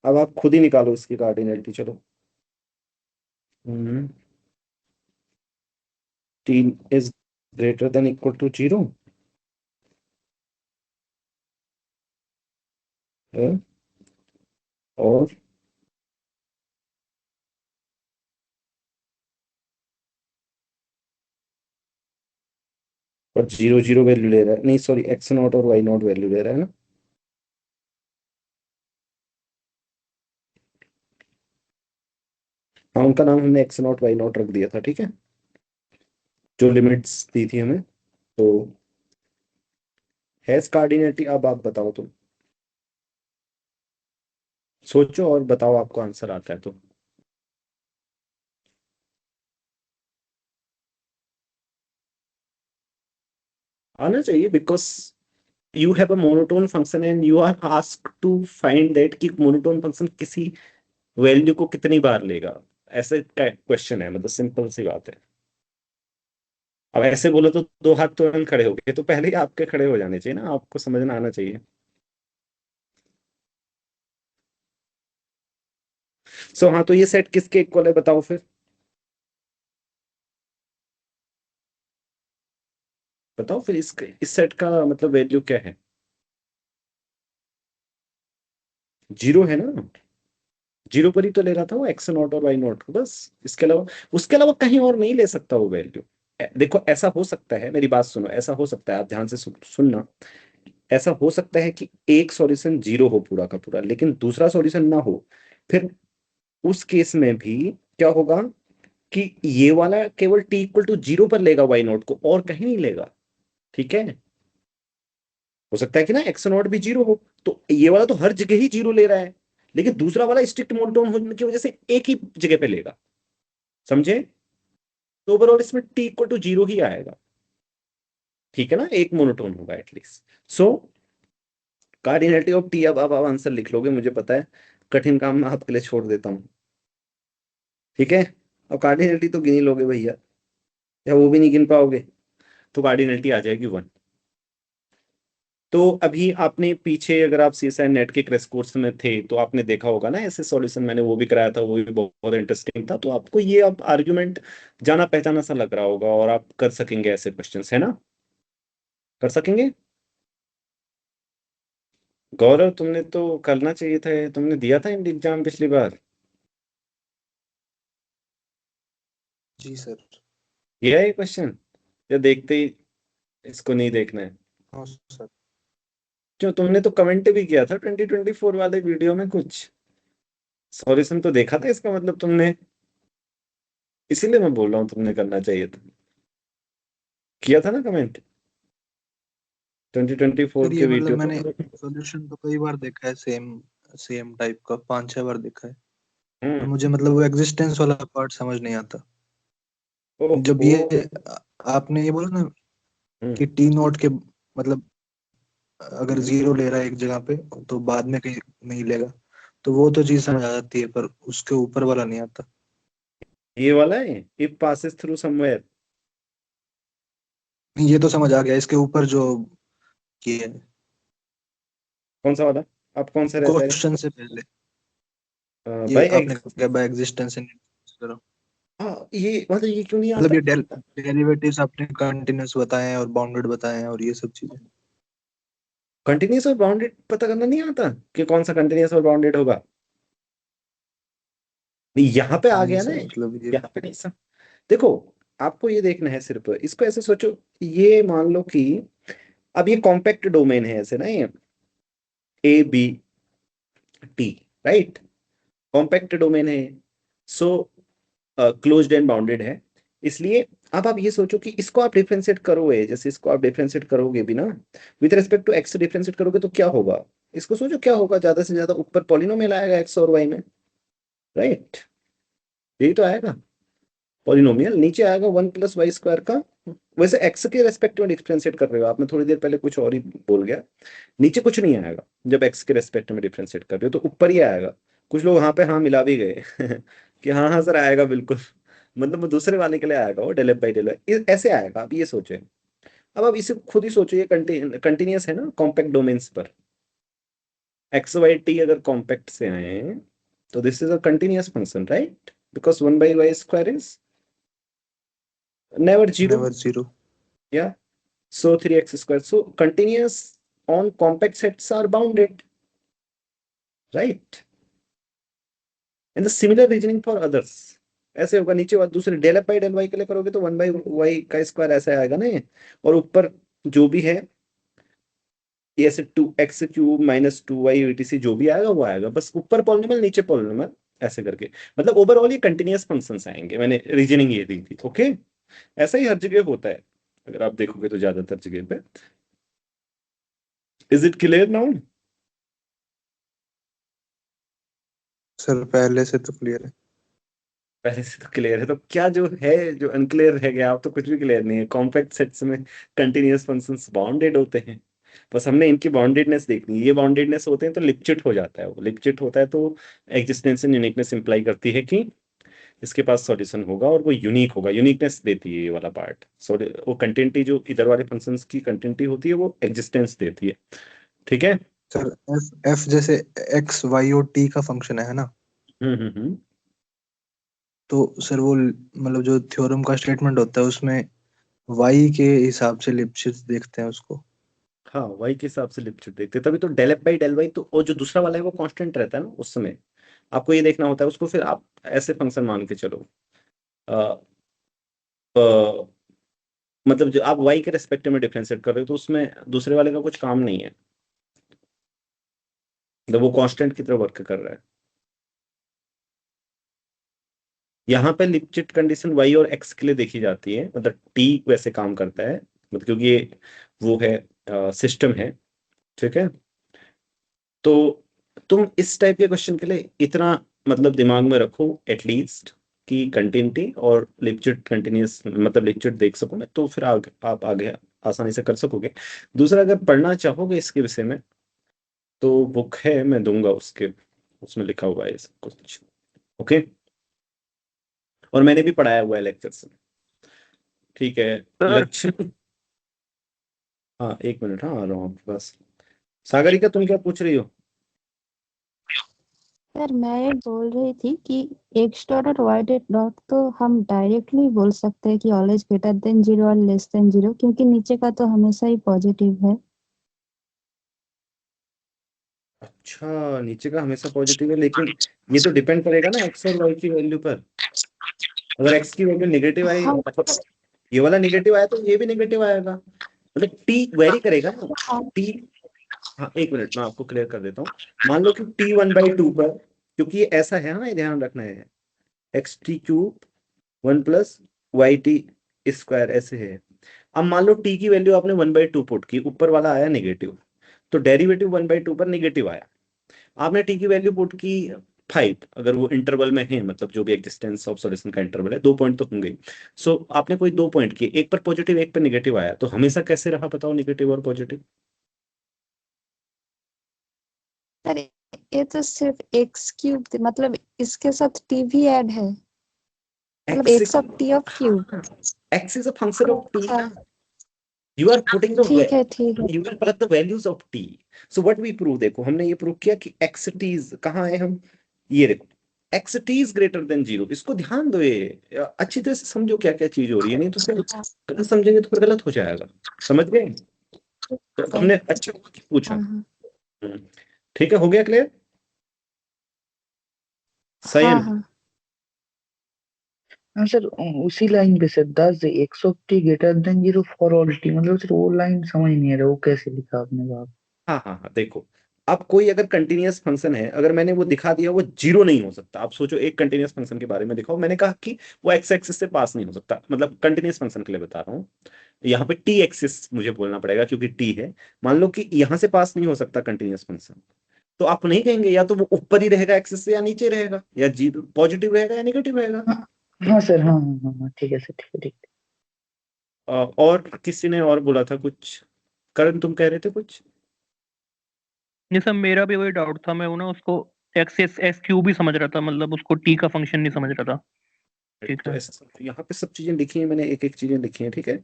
Speaker 1: अब आप खुद ही निकालो इसकी कार्डिनलिटी, चलो। T is greater than equal to zero, और जीरो जीरो वैल्यू ले रहा है, नहीं सॉरी, एक्स नॉट और वाई नॉट वैल्यू ले रहा है ना। हाँ, उनका नाम हमने एक्स नॉट वाई नॉट रख दिया था, ठीक है, जो लिमिट्स दी थी हमें। तो हैज कार्डिनलिटी, अब आप बताओ, तुम सोचो और बताओ, आपको आंसर आता है तो। आना चाहिए, because you have a monotone function and you are asked to find that कि monotone function किसी वैल्यू को कितनी बार लेगा, ऐसे का क्वेश्चन है, मतलब सिंपल सी बात है। अब ऐसे बोलो तो दो हाथ तुरंत खड़े हो गए, तो पहले ही आपके खड़े हो जाने चाहिए ना, आपको समझना आना चाहिए। सो हाँ, तो ये सेट किसके इक्वल है बताओ फिर, बताओ फिर इस सेट का मतलब वैल्यू क्या है? जीरो है ना, जीरो पर ही तो ले रहा था वो एक्स नॉट और वाई नॉट को, बस। उसके अलावा कहीं और नहीं ले सकता वो वैल्यू। देखो ऐसा हो सकता है, मेरी बात सुनो, ऐसा हो सकता है, आप ध्यान से सुनना, ऐसा हो सकता है कि एक सॉल्यूशन जीरो हो पूरा का पूरा, लेकिन दूसरा सॉल्यूशन ना हो। फिर उस केस में भी क्या होगा कि ये वाला केवल टी इक्वल टू जीरो पर लेगा वाई नॉट को, और कहीं नहीं लेगा, ठीक है? हो सकता है कि ना एक्स नॉट भी जीरो हो, तो ये वाला तो हर जगह ही जीरो ले रहा है, लेकिन दूसरा वाला स्ट्रिक्ट मोनोटोन होने की वजह से एक ही जगह पे लेगा, समझे? तो ओवरऑल इसमें टी इक्वल टू जीरो ही आएगा, ठीक है ना, एक मोनोटोन होगा at least. So cardinality of T, अब आप आंसर लिख लोगे, मुझे पता है, कठिन काम मैं आपके लिए छोड़ देता हूँ, ठीक है? और कार्डिनलिटी तो गिन ही लोगे भैया, या वो भी नहीं गिन पाओगे, तो कार्डिनलिटी आ जाएगी 1। तो अभी आपने पीछे, अगर आप सीएसआई नेट के क्रैश कोर्स में थे तो आपने देखा होगा ना ऐसे सॉल्यूशन, मैंने वो भी कराया था, वो भी बहुत इंटरेस्टिंग था, तो आपको ये अब आर्ग्यूमेंट जाना पहचाना सा लग रहा होगा, और आप कर सकेंगे ऐसे क्वेश्चंस, है ना? कर सकेंगे? गौरव, तुमने तो करना चाहिए था, तुमने दिया था एग्जाम पिछली बार।
Speaker 8: जी सर।
Speaker 1: ये है क्वेश्चन, या देखते ही इसको नहीं देखना है?
Speaker 8: हाँ सर।
Speaker 1: क्यों, तुमने तो कमेंट भी किया था 2024 वाले वीडियो में, कुछ सॉल्यूशन तो देखा था इसका, मतलब तुमने, इसीलिए मैं बोल रहा हूँ तुमने करना चाहिए था, किया था ना कमेंट 2024
Speaker 8: सर
Speaker 1: के
Speaker 8: ये मतलब
Speaker 1: वीडियो
Speaker 8: मैंने
Speaker 1: पर।
Speaker 8: सॉल्यूशन तो कई बार देखा है, सेम सेम टाइप का 5-6 बार देखा है, पर
Speaker 1: हम्म।
Speaker 8: मुझे मतलब वो एग्जिस्टेंस वाला पार्ट समझ नहीं आता। जब
Speaker 1: ओहो।
Speaker 8: ये आपने ये बोला ना
Speaker 1: हम्म।
Speaker 8: कि टी नोट के मतलब अगर जीरो ले रहा है एक जगह पे तो बाद में कहीं नहीं लेगा, तो वो तो चीज समझ आ जाती है, पर उसके ऊपर वाला नहीं आता।
Speaker 1: ये वाला है, इफ पासेस थ्रू समवेयर।
Speaker 8: ये तो समझ आ गया, इसके ऊपर जो किए
Speaker 1: कौन सा वाला, अब कौन सा रहता
Speaker 8: क्वेश्चन से पहले,
Speaker 1: है
Speaker 8: ये
Speaker 1: बाय
Speaker 8: आपने
Speaker 1: एक्स।
Speaker 8: कहा बाय एग्जिस्टेंस इन करो,
Speaker 1: हाँ, ये मतलब ये क्यों नहीं
Speaker 8: मतलब
Speaker 1: आता।
Speaker 8: ये डेरिवेटिव्स आपने कंटिन्यूअस बताए हैं और बाउंडेड बताए हैं और ये सब चीजें।
Speaker 1: कंटिन्यूस और बाउंडेड पता करना नहीं आता कि कौन सा कंटिन्यूस और बाउंडेड होगा। यहाँ पे आ
Speaker 8: नहीं
Speaker 1: गया ना,
Speaker 8: सर, मतलब ये
Speaker 1: यहाँ पे नहीं सब। देखो, आपको ये देखना है सिर्फ, इसको ऐसे सोचो, ये मान लो कि अब ये कॉम्पैक्ट डोमेन है ऐसे ना, ये a b t, right, compact domain है, सो क्लोज्ड एंड बाउंडेड है, इसलिए अब आप ये सोचो कि इसको आप डिफरेंशिएट करोगे, जैसे इसको आप डिफरेंशिएट करोगे भी ना, with respect to x differentiate करोगे तो क्या होगा, इसको सोचो क्या होगा, ज्यादा से ज्यादा ऊपर पॉलिनोमियल आएगा एक्स और वाई में, राइट, यही तो आएगा पॉलिनोमियल, नीचे आएगा 1 + y² का, वैसे एक्स के रेस्पेक्ट में डिफरेंशिएट कर रहे हो आप, मैं थोड़ी देर पहले कुछ और ही बोल गया, नीचे कुछ नहीं आएगा जब एक्स के रेस्पेक्ट में डिफरेंशिएट कर रहे हो, तो ऊपर ही आएगा। कुछ लोग वहां पे हाँ मिला भी गए कि हाँ हाँ सर आएगा बिल्कुल, मतलब वो दूसरे वाले के लिए आएगा, वो del F by del y ऐसे आएगा, आप ये सोचे। अब आप इसे खुद ही सोचो, ये कंटिन्यूस है ना कॉम्पैक्ट डोमेन्स पर, एक्स वाई टी अगर कॉम्पैक्ट से आए तो this is a continuous function, right, because 1/y² is never zero.
Speaker 8: Never zero.
Speaker 1: Yeah. So 3x². So continuous on compact sets are bounded, right? And the similar reasoning for others. ऐसे होगा, नीचे वाला दूसरे del F by del y के लिए करोगे तो 1/y का स्क्वायर ऐसे आएगा ना ये, और ऊपर जो भी है ये ऐसे 2x³ - 2y etc जो भी आएगा वो आएगा, बस ऊपर पॉलिनोमियल नीचे पॉलिनोमियल ऐसे करके, मतलब ओवरऑल ये कंटिन्यूस फंक्शंस आएंगे, मैंने रीजनिंग ये दी थी, ओके। ऐसा ही हर जगह होता है, अगर आप देखोगे तो ज्यादातर जगह पे। Is it clear now.
Speaker 8: Sir पहले से तो क्लियर है।
Speaker 1: पहले से तो क्लियर है, तो क्या जो है जो अनक्लियर रह गया, आप तो कुछ भी क्लियर नहीं है, कॉम्पैक्ट सेट्स में कंटिन्यूअस फंक्शंस बाउंडेड होते हैं, बस हमने इनकी बाउंडेडनेस देखनी है, ये बाउंडेडनेस होते हैं तो लिपचिट हो जाता है, वो लिपचिट होता है तो एग्जिस्टेंस एंड यूनिकनेस इंप्लाई करती है कि इसके पास सॉल्यूशन होगा और वो यूनिक होगा, यूनिकनेस देती है ये वाला पार्ट, सो वो कंटिन्यूटी जो इधर वाले फंक्शंस की कंटिन्यूटी होती है वो एग्जिस्टेंस देती है, ठीक है।
Speaker 8: सर एफ एफ जैसे एक्स वाई और टी का फंक्शन है ना,
Speaker 1: हम्म।
Speaker 8: तो सर वो मतलब जो थ्योरम का स्टेटमेंट होता है उसमें वाई के हिसाब से लिपशिट्स देखते हैं उसको।
Speaker 1: हाँ, वाई के हिसाब से लिपचिट देखते हैं, तभी तो del F by del y, तो वो जो दूसरा वाला है वो कांस्टेंट रहता है ना उस समय, आपको ये देखना होता है उसको, फिर आप ऐसे फंक्शन मान के चलो, अ, अ, मतलब जो आप वाई के रेस्पेक्ट में डिफरेंशिएट कर रहे हो तो उसमें दूसरे वाले का कुछ काम नहीं है, मतलब वो कांस्टेंट की तरह वर्क कर रहा है। यहाँ पे लिपचिट कंडीशन वाई और एक्स के लिए देखी जाती है, मतलब टी वैसे काम करता है, मतलब क्योंकि ये वो है सिस्टम है, ठीक है। तो तुम इस टाइप के क्वेश्चन के लिए इतना मतलब दिमाग में रखो एटलीस्ट, कि कंटिन्यूटी और लिपचिट कंटिन्यूस मतलब लिपचिट देख सको मैं, तो फिर आप आगे आसानी से कर सकोगे। दूसरा, अगर पढ़ना चाहोगे इसके विषय में तो बुक है, मैं दूंगा उसके, उसमें लिखा हुआ है सब कुछ, ओके, और मैंने भी पढ़ाया हुआ है लेक्चर्स में, ठीक है। लक्ष्य, हाँ एक मिनट, हाँ आ रहा हूँ आपके पास। सागरिका तुम क्या पूछ रही हो।
Speaker 5: सर मैं ये बोल रही थी कि एक्स डॉट और वाई डॉट तो हम डायरेक्टली बोल सकते हैं कि ऑलवेज ग्रेटर देन जीरो और लेस देन जीरो, क्योंकि नीचे का तो हमेशा ही पॉजिटिव है।
Speaker 1: अच्छा, नीचे का हमेशा पॉजिटिव है, लेकिन ये तो डिपेंड करेगा ना एक्स और वाई की वैल्यू पर, अगर एक्स की वैल्यू नेगेटिव आई,
Speaker 5: हाँ
Speaker 1: मतलब ये वाला नेगेटिव आया तो ये भी नेगेटिव आएगा, मतलब टी वेरी करेगा ना,
Speaker 5: हाँ
Speaker 1: टी हाँ, एक मिनट मैं आपको क्लियर कर देता हूँ। मान लो कि t 1/2 पर, क्योंकि ये ऐसा है ना, ये ध्यान रखना है, xt cube 1 plus y t square ऐसे है। अब मान लो t की वैल्यू आपने 1/2 पुट की, ऊपर वाला आया नेगेटिव, तो डेरिवेटिव 1/2 पर नेगेटिव आया। आपने t की वैल्यू पुट की 5, अगर वो इंटरवल में है, मतलब जो भी एक्जिस्टेंस ऑफ सॉल्यूशन का इंटरवल है, 2 पॉइंट तो होंगे। सो आपने कोई 2 पॉइंट किए, एक पर पॉजिटिव एक पर नेगेटिव आया, तो हमेशा कैसे रहा बताओ, नेगेटिव और पॉजिटिव?
Speaker 5: सर ये तो सिर्फ एक्स क्यूब, मतलब इसके साथ टी भी ऐड है, मतलब x of T of cube.
Speaker 1: x is a function of t ना, you are putting the
Speaker 5: ठीक है ठीक है।
Speaker 1: you will plug the values of t. So what we prove, देखो हमने ये प्रूव किया कि xt कहाँ है, हम ये देखो xt is greater than 0। इसको ध्यान दो, ये अच्छी तरह से समझो क्या क्या चीज हो रही है, नहीं तो फिर गलत समझेंगे तो फिर गलत हो जाएगा। समझ गए? तो हमने अच्छा पूछा।
Speaker 5: हाँ हाँ
Speaker 1: ठीक है, हो गया क्लियर? सही है
Speaker 5: हाँ
Speaker 1: ना?
Speaker 5: हाँ।
Speaker 6: हाँ सर, उसी लाइन पे सर, दस x of T greater then 0 for all T, मतलब सर वो लाइन समझ नहीं आ रहा, वो कैसे लिखा आपने बात?
Speaker 1: हाँ हाँ हाँ, देखो अब कोई अगर कंटिन्यूअस फंक्शन है, अगर मैंने वो दिखा दिया, वो जीरो नहीं हो सकता। आप सोचो एक कंटिन्यूअस फंक्शन के बारे में दिखाओ, मैंने कहा कि वो एक्स एक्सिस से पास नहीं हो सकता, मतलब कंटिन्यूअस फंक्शन के लिए बता रहा हूँ। यहाँ पे टी एक्सिस मुझे बोलना पड़ेगा क्योंकि टी है। मान लो कि यहाँ से पास नहीं हो सकता कंटिन्यूअस फंक्शन, तो आप नहीं कहेंगे या तो वो ऊपर ही रहेगा एक्सिस से, या नीचे रहेगा, या जीरो पॉजिटिव रहेगा या नेगेटिव रहेगा।
Speaker 6: हाँ हाँ सर, हाँ हाँ हाँ हाँ, ठीक है सर, ठीक है ठीक है।
Speaker 1: और किसी ने और बोला था कुछ, करण तुम कह रहे थे कुछ?
Speaker 9: नहीं सर, मेरा भी वही डाउट था, मैं वो ना उसको एक्स क्यूब ही समझ रहा था, मतलब उसको टी का फंक्शन नहीं समझ रहा था। ठीक
Speaker 1: तो
Speaker 9: है।
Speaker 1: ऐसा यहाँ पे सब चीजें लिखी हैं मैंने, एक एक चीजें लिखी हैं, ठीक है।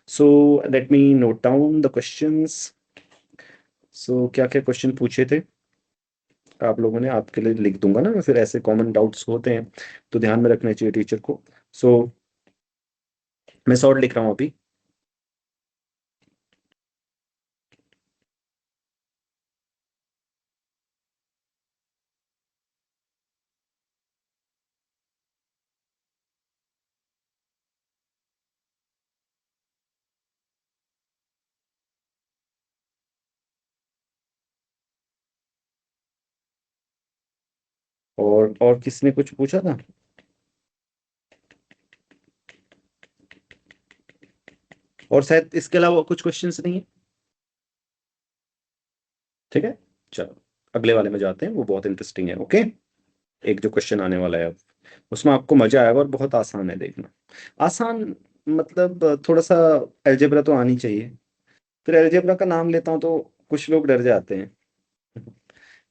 Speaker 1: So let me note down the questions. So क्या क्या क्वेश्चन पूछे थे आप लोगों ने, आपके लिए लिख दूंगा ना मैं, फिर ऐसे कॉमन डाउट्स होते हैं तो ध्यान में रखना चाहिए टीचर को। सो मैं शॉर्ट लिख रहा हूँ अभी। और किसने कुछ पूछा था? और शायद इसके अलावा कुछ क्वेश्चंस नहीं है? ठीक है, चलो अगले वाले में जाते हैं, वो बहुत इंटरेस्टिंग है। ओके, एक जो क्वेश्चन आने वाला है अब, उसमें आपको मजा आएगा और बहुत आसान है, देखना। आसान मतलब थोड़ा सा अलजेब्रा तो आनी चाहिए। फिर अलजेब्रा का नाम लेता हूँ तो कुछ लोग डर जाते हैं,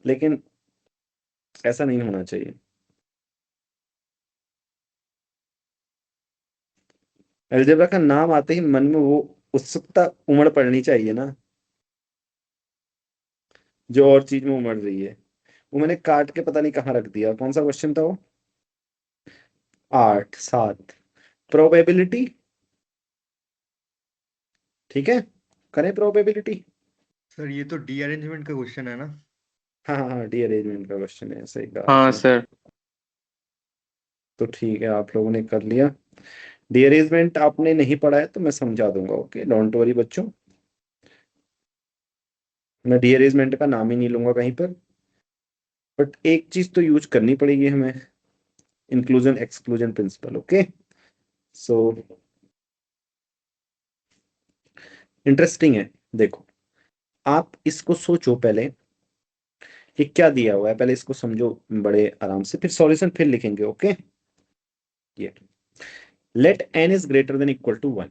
Speaker 1: लेकिन ऐसा नहीं होना चाहिए। अलजेब्रा का नाम आते ही मन में वो उत्सुकता उमड़ पड़नी चाहिए ना, जो और चीज में उमड़ रही है। वो मैंने काट के पता नहीं कहाँ रख दिया, कौन सा क्वेश्चन था वो? 8 7, प्रोबेबिलिटी। ठीक है, करें प्रोबेबिलिटी।
Speaker 7: सर ये तो डी अरेंजमेंट का क्वेश्चन है ना?
Speaker 1: हाँ हाँ हाँ, डी अरेंजमेंट का क्वेश्चन है, सही कहा
Speaker 4: हाँ
Speaker 1: आपने।
Speaker 4: सर।
Speaker 1: तो ठीक है, आप लोगों ने कर लिया। डी अरेंजमेंट आपने नहीं पढ़ा है तो मैं समझा दूंगा, ओके, डोंट वरी बच्चों। मैं डी अरेंजमेंट का नाम ही नहीं लूंगा कहीं पर, बट एक चीज तो यूज करनी पड़ेगी हमें, inclusion exclusion principle. Okay, so interesting है। देखो आप इसको सोचो पहले कि क्या दिया हुआ है, पहले इसको समझो बड़े आराम से, फिर सॉल्यूशन फिर लिखेंगे। ओके, ये let n is greater than equal to 1,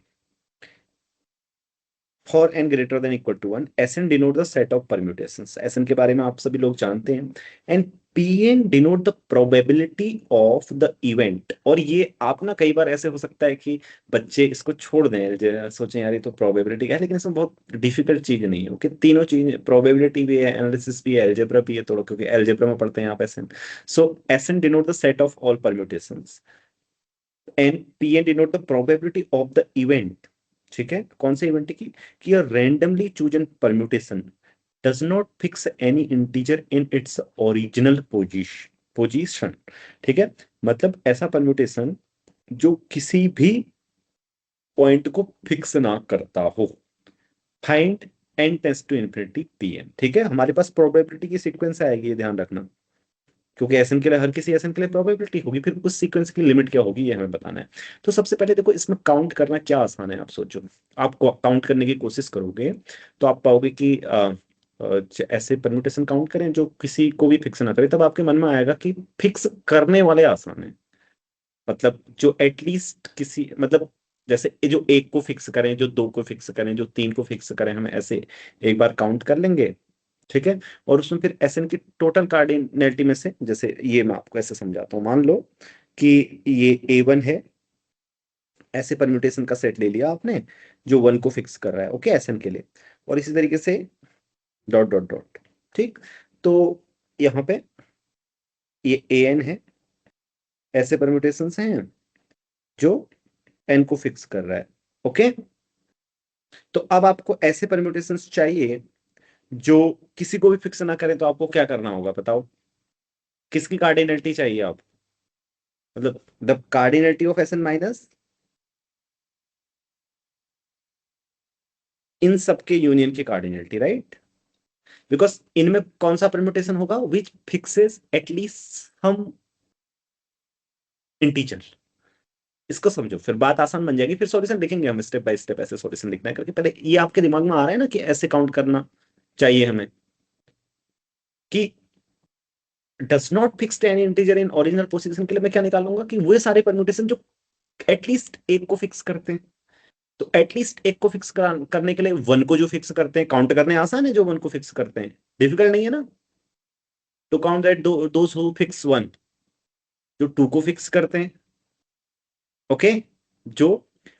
Speaker 1: for n greater than equal to 1, Sn denote the set of permutations. Sn के बारे में आप सभी लोग जानते हैं। And Pn denote the probability of the event. और ये आप ना कई बार ऐसे हो सकता है कि बच्चे इसको छोड़ दें, सोचें यार ये तो प्रोबेबिलिटी का है, लेकिन इसमें बहुत डिफिकल्ट चीज नहीं है। ओके, तीनों चीज, प्रोबेबिलिटी भी है, एनालिसिस भी है, अलजेब्रा भी है थोड़ा, क्योंकि अलजेब्रा में पढ़ते हैं आप Sn। So Sn denote the set of all permutations and Pn denote the probability of the event. ठीक है, कौन से इवेंट की? कि a randomly chosen permutation does not fix any integer in its original position। ठीक है, मतलब ऐसा परम्यूटेशन जो किसी भी पॉइंट को फिक्स ना करता हो। Find n tends to infinity pn। ठीक है, हमारे पास प्रोबेबिलिटी की सीक्वेंस आएगी, ये ध्यान रखना, क्योंकि एसएन के लिए, हर किसी एसएन के लिए प्रोबेबिलिटी होगी, फिर उस सीक्वेंस की लिमिट क्या होगी ये हमें बताना है। तो सबसे पहले देखो, इसमें काउंट करना क्या आसान है, आप सोचो, आप काउंट करने की कोशिश करोगे तो आप पाओगे कि ऐसे परम्यूटेशन काउंट करें जो किसी को भी फिक्स ना करे, तब आपके मन में आएगा कि फिक्स करने वाले आसान है, मतलब जो एटलीस्ट किसी, मतलब जैसे ये जो एक को फिक्स करें, जो दो को फिक्स करें, जो तीन को फिक्स करें, हम ऐसे एक बार काउंट कर लेंगे। ठीक है, और उसमें फिर एसएन की टोटल कार्डिनलिटी में से, जैसे ये मैं आपको ऐसे समझाता हूँ, मान लो कि ये A1 है, ऐसे परम्यूटेशन का सेट ले लिया आपने जो 1 को फिक्स कर रहा है, ओके, एसएन के लिए, और इसी तरीके से डॉट डॉट डॉट। ठीक, तो यहाँ पे ये AN है, ऐसे परम्यूटेशंस हैं जो n को फिक्स कर रहा है, ओके। तो अब आपको ऐसे परम्यूटेशंस चाहिए जो किसी को भी फिक्स ना करें, तो आपको क्या करना होगा बताओ, किसकी कार्डिनलिटी चाहिए आप, मतलब the cardinality of S n minus इन सबके यूनियन की कार्डिनलिटी, राइट, बिकॉज इनमें कौन सा परम्यूटेशन होगा विच फिक्सेस एटलीस्ट सम इंटीजर। इसको समझो, फिर बात आसान बन जाएगी, फिर सॉल्यूशन लिखेंगे हम स्टेप बाय स्टेप, ऐसे सॉल्यूशन लिखना है करके। पहले ये आपके दिमाग में आ रहा है ना कि ऐसे काउंट करना चाहिए हमें, कि does not fix any integer in original position के लिए मैं क्या निकालूंगा, कि वो सारे परम्यूटेशन जो एटलीस्ट एक को फिक्स करते हैं। तो एटलीस्ट एक को फिक्स करने के लिए 1 को जो फिक्स करते हैं, काउंट करने आसान है, जो 1 को फिक्स करते हैं, डिफिकल्ट नहीं है ना, to count that those who fix 1, जो 2 को फिक्स करते हैं, ओके, जो,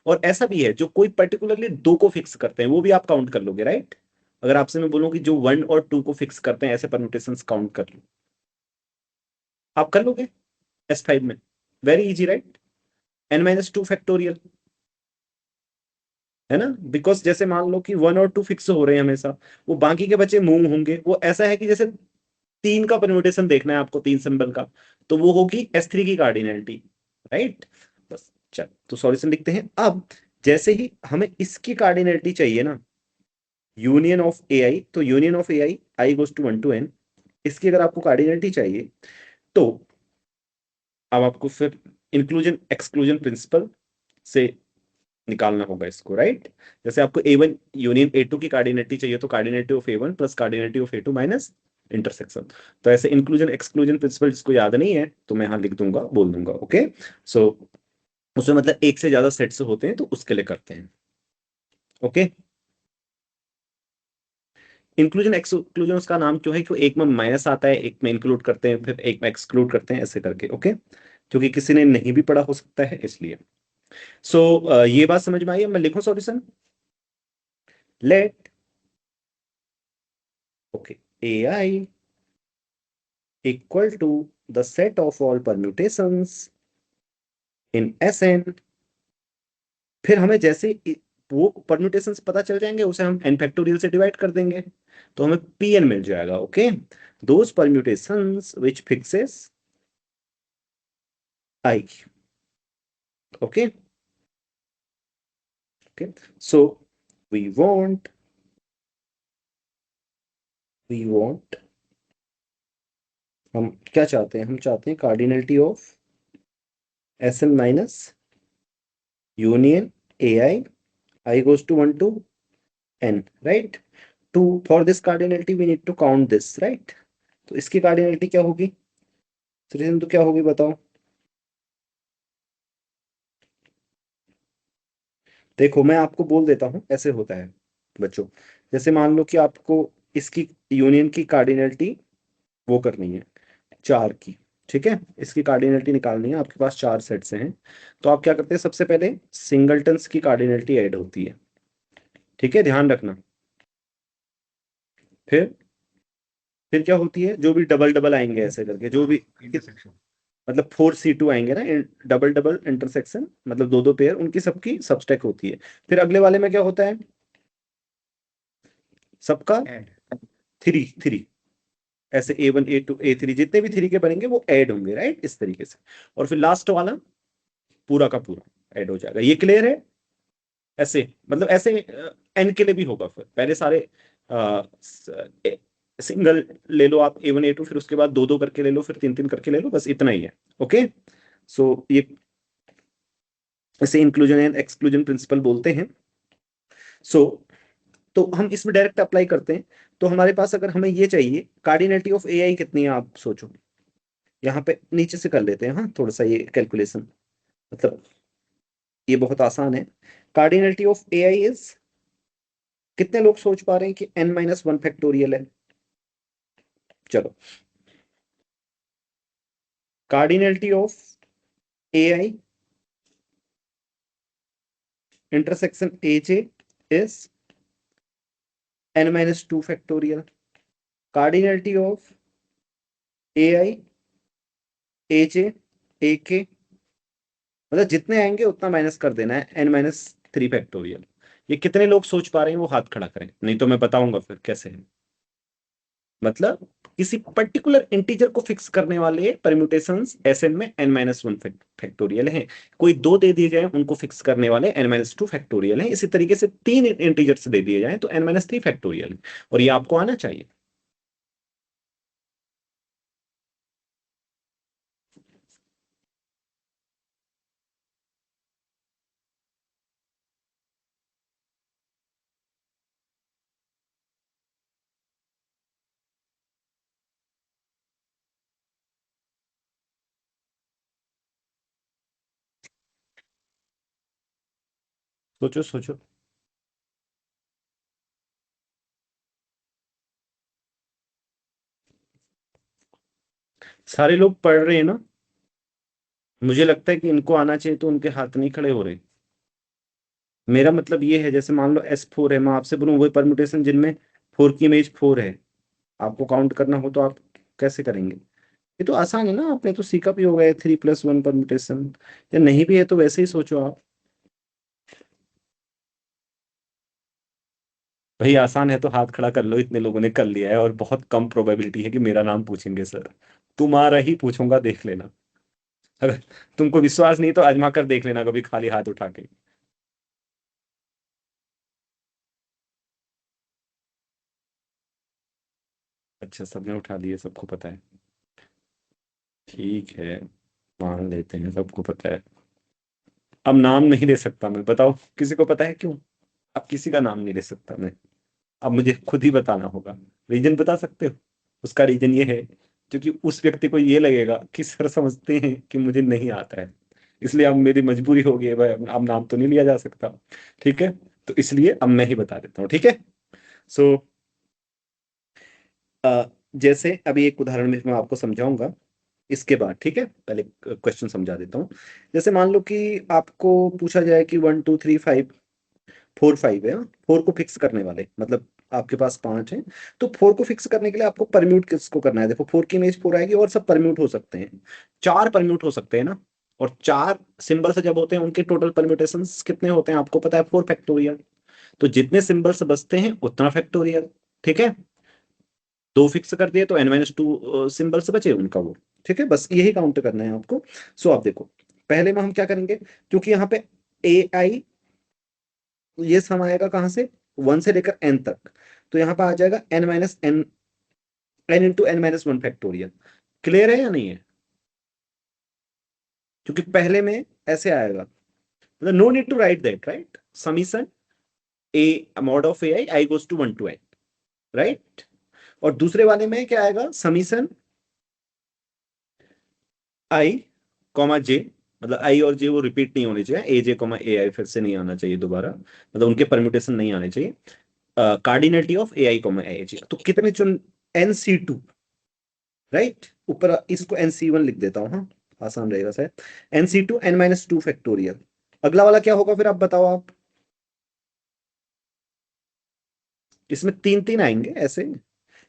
Speaker 1: और ऐसा भी है जो कोई पर्टिकुलरली 2 को फिक्स करते हैं, वो भी आप काउंट कर लोगे, राइट। अगर आपसे मैं बोलूं कि जो 1 और 2 को फिक्स करते हैं, ऐसे परम्यूटेशंस काउंट कर लो, आप कर लोगे S5 में, very easy, right, n-2 factorial, है ना, बिकॉज जैसे मान लो कि 1 और 2 फिक्स हो रहे हैं हमेशा, वो बाकी के बच्चे मूव होंगे, वो ऐसा है कि जैसे 3 का परम्यूटेशन देखना है आपको, 3 सिंबल का, तो वो होगी S3 की कार्डिनलिटी, राइट। बस चल, तो सॉल्यूशन लिखते हैं। अब जैसे ही हमें इसकी कार्डिनलिटी चाहिए ना, यूनियन ऑफ AI, तो union of AI I goes to 1 to n, इसकी अगर आपको कार्डिनलिटी चाहिए, तो अब आपको फिर इंक्लूजन एक्सक्लूजन प्रिंसिपल से निकालना होगा इसको, राइट। जैसे आपको A1 यूनियन A2 की कार्डिनलिटी चाहिए, तो cardinality of A1 plus cardinality of A2 minus intersection. तो ऐसे इंक्लूजन एक्सक्लूजन प्रिंसिपल जिसको याद नहीं है तो मैं यहाँ लिख दूंगा, बोल दूंगा, ओके। सो उसमें मतलब एक से ज्यादा सेट्स होते हैं, तो उसके लिए करते हैं, ओके। इंक्लूजन एक्सक्लूजन उसका नाम क्यों है, क्यों एक में माइनस आता है, एक में इंक्लूड करते हैं, फिर एक में एक्सक्लूड करते हैं, ऐसे करके, ओके, क्योंकि किसी ने नहीं भी पढ़ा हो सकता है इसलिए। सो ये बात समझ में आई है, मैं लिखूं solution, let, okay, AI equal to the set of all permutations in Sn। फिर हमें जैसे वो परम्यूटेशंस पता चल जाएंगे, उसे हम n फैक्टोरियल से डिवाइड कर देंगे, तो हमें Pn मिल जाएगा, okay. Those permutations which fixes I, okay, okay. So we want हम क्या चाहते हैं, हम चाहते हैं cardinality of Sn minus union AI I goes to 1 to n, right। to for this cardinality we need to count this, right। तो इसकी cardinality क्या होगी सृजन, तो क्या होगी बताओ। देखो मैं आपको बोल देता हूं, ऐसे होता है बच्चों, जैसे मान लो कि आपको इसकी यूनियन की कार्डिनलिटी वो करनी है 4 की, ठीक है, इसकी कार्डिनलिटी निकालनी है, आपके पास 4 सेट्स हैं, तो आप क्या करते हैं, सबसे पहले सिंगलटन्स की कार्डिनलिटी ऐड होती है, ठीक है, ध्यान रखना। फिर क्या होती है, जो भी डबल डबल आएंगे ऐसे करके, जो भी
Speaker 7: इंटरसेक्शन,
Speaker 1: मतलब 4C2 आएंगे ना, डबल डबल इंटरसेक्शन, मतलब 2 पेयर, उनकी सबकी सबस्टैक होती है। फिर अगले वाले में क्या होता है, सबका
Speaker 7: ऐड,
Speaker 1: 3 ऐसे A1 A2 A3 जितने भी 3 के बनेंगे वो ऐड होंगे, राइट, इस तरीके से। और फिर लास्ट वाला पूरा का पूरा ऐड हो जाएगा। ये क्लियर है, ऐसे मतलब ऐसे n के लिए भी होगा। फिर पहले सारे सिंगल ले लो आप A1 A2, फिर उसके बाद 2 2 करके ले लो, फिर 3 3 करके ले लो, बस इतना ही है। ओके, सो ये इसे इंक्लूजन एंड एक्सक्लूजन प्रिंसिपल बोलते हैं। सो तो हम इसमें डायरेक्ट अप्लाई करते हैं। तो हमारे पास अगर हमें ये चाहिए कार्डिनलिटी ऑफ AI कितनी है, आप सोचो। यहाँ पे नीचे से कर लेते हैं, हाँ थोड़ा सा ये कैलकुलेशन, मतलब ये बहुत आसान है। कार्डिनलिटी ऑफ AI इज, कितने लोग सोच पा रहे हैं कि n-1 फैक्टोरियल है? चलो, cardinality of AI intersection AJ is n-2 factorial. Cardinality of AI AJ AK, मतलब जितने आएंगे उतना माइनस कर देना है, n-3 फैक्टोरियल। ये कितने लोग सोच पा रहे हैं वो हाथ खड़ा करें, नहीं तो मैं बताऊंगा फिर कैसे है। मतलब किसी पर्टिकुलर इंटीजर को फिक्स करने वाले परम्यूटेशंस Sn में n-1 फैक्टोरियल हैं। कोई 2 दे दिए जाए उनको फिक्स करने वाले n-2 फैक्टोरियल हैं। इसी तरीके से 3 इंटीजर्स दे दिए जाए तो n-3 फैक्टोरियल है, और ये आपको आना चाहिए। सोचो सोचो। सारे लोग पढ़ रहे हैं ना? मुझे लगता है कि इनको आना चाहिए, तो उनके हाथ नहीं खड़े हो रहे। मेरा मतलब ये है, जैसे मान लो S4 है, मैं आपसे बोलूं वही परम्यूटेशन जिनमें 4 की इमेज 4 है, आपको काउंट करना हो तो आप कैसे करेंगे? ये तो आसान है ना, आपने तो सीखा भी होगा 3+1 परम्यूटेशन। या नहीं भी है तो वैसे ही सोचो आप। भाई आसान है तो हाथ खड़ा कर लो, इतने लोगों ने कर लिया है, और बहुत कम प्रोबेबिलिटी है कि मेरा नाम पूछेंगे सर। तुम्हारा ही पूछूंगा, देख लेना। अगर तुमको विश्वास नहीं तो आजमा कर देख लेना कभी खाली हाथ उठा के। अच्छा, सबने उठा लिए, सबको पता है। ठीक है, मान लेते हैं सबको पता है। अब नाम नहीं ले सकता मैं, बताओ किसी को पता है क्यों? अब किसी का नाम नहीं ले सकता मैं, अब मुझे खुद ही बताना होगा। रीजन बता सकते हो? उसका रीजन ये है क्योंकि उस व्यक्ति को ये लगेगा कि सर समझते हैं कि मुझे नहीं आता है, इसलिए अब मेरी मजबूरी हो गई है भाई, अब नाम तो नहीं लिया जा सकता। ठीक है, तो इसलिए अब मैं ही बता देता हूँ। ठीक है, सो जैसे अभी एक उदाहरण में मैं आपको समझाऊंगा इसके बाद। ठीक है, पहले क्वेश्चन समझा देता हूँ। जैसे मान लो कि आपको पूछा जाए कि 1 2 3 5 4 5 है, 4 को फिक्स करने वाले, मतलब आपके पास 5 है, तो 4 को फिक्स करने के लिए आपको परम्यूट किसको करना है? देखो 4 की इमेज 4 आएगी, और सब परम्यूट हो सकते हैं, 4 परम्यूट हो सकते हैं ना, और 4 सिंबल से जब होते हैं उनके टोटल परम्यूटेशन कितने होते हैं आपको पता है? 4 फैक्टोरियल। तो जितने सिंबल्स बचते हैं उतना फैक्टोरियल। ठीक है, 2 फिक्स कर दिए तो n-2 सिंबल्स बचे उनका वो। ठीक है, बस यही काउंट करना है आपको। सो आप देखो, पहले में हम क्या करेंगे, क्योंकि यहाँ पे AI ये सम आएगा कहां से? 1 से लेकर n तक, तो यहाँ पे आ जाएगा n-1 फैक्टोरियल। क्लियर है या नहीं है? क्योंकि पहले में ऐसे आएगा, मतलब no need to write that, right? Summation a mod of AI I goes to 1 to n, right? और दूसरे वाले में क्या आएगा? समीशन I कॉमा J, मतलब I और J वो रिपीट नहीं होने चाहिए, AJ कॉमा AI फिर से नहीं आना चाहिए दोबारा, मतलब उनके परम्यूटेशन नहीं आने चाहिए। Cardinality of AI comma AJ, तो कितने चुन? NC2, right? ऊपर इसको NC1 लिख देता हूँ, हाँ आसान रहेगा शायद। NC2 n-2 factorial. अगला वाला क्या होगा फिर, आप बताओ आप? इसमें 3 3 आएंगे ऐसे,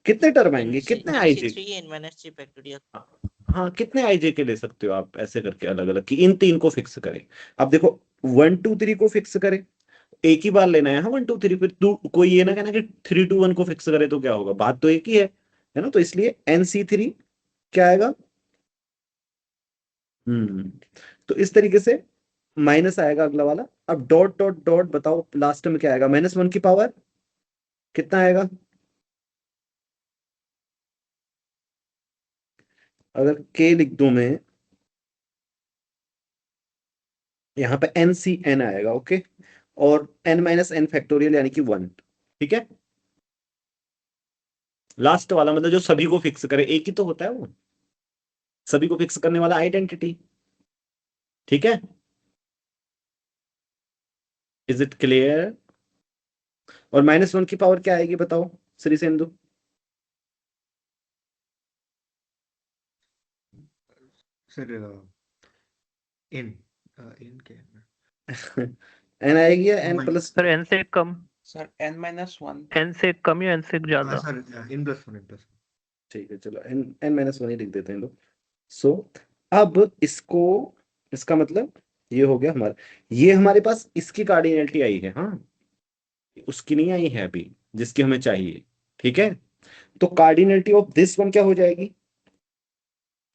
Speaker 1: कितने टर्म आएंगे, कितने आईजे? हाँ, कितने आईजे के ले सकते हो आप ऐसे करके अलग अलग, कि इन 3 को फिक्स करें। अब देखो 1 2 3 को फिक्स करें, एक ही बार लेना है, हाँ 1 2 3, फिर कोई ये ना कहना कि 3 2 1 को फिक्स करे तो क्या होगा, बात तो एक ही है ना? तो इसलिए NC3 क्या आएगा? तो इस तरीके से माइनस आएगा अगला वाला, अब डॉट डॉट डॉट बताओ लास्ट में क्या आएगा, -1 की पावर कितना आएगा? अगर k लिख दूं मैं, यहाँ पे NCN आएगा, ओके, और n-n फैक्टोरियल यानी कि 1, ठीक है। लास्ट वाला मतलब जो सभी को फिक्स करे, एक ही तो होता है वो, सभी को फिक्स करने वाला आइडेंटिटी, ठीक है। Is it clear? और -1 की पावर क्या आएगी बताओ श्री सेंधु?
Speaker 7: सर इन इन क्या है?
Speaker 1: n आएगी या n
Speaker 7: One.
Speaker 1: Plus?
Speaker 9: Sir n से कम,
Speaker 10: सर n-1
Speaker 9: n से कम या n से
Speaker 7: हाँ
Speaker 9: ज्यादा?
Speaker 7: सर इन प्लस 1
Speaker 1: ठीक है, चलो n-1 ही लिख देते हैं लोग। सो अब इसको, इसका मतलब ये हो गया हमारा, ये हमारे पास इसकी कार्डिनलिटी आई है, हाँ, उसकी नहीं आई है अभी, जिसकी हमें चाहिए, ठीक है। तो कार्डिनलिटी ऑफ दिस वन क्या हो जाएगी,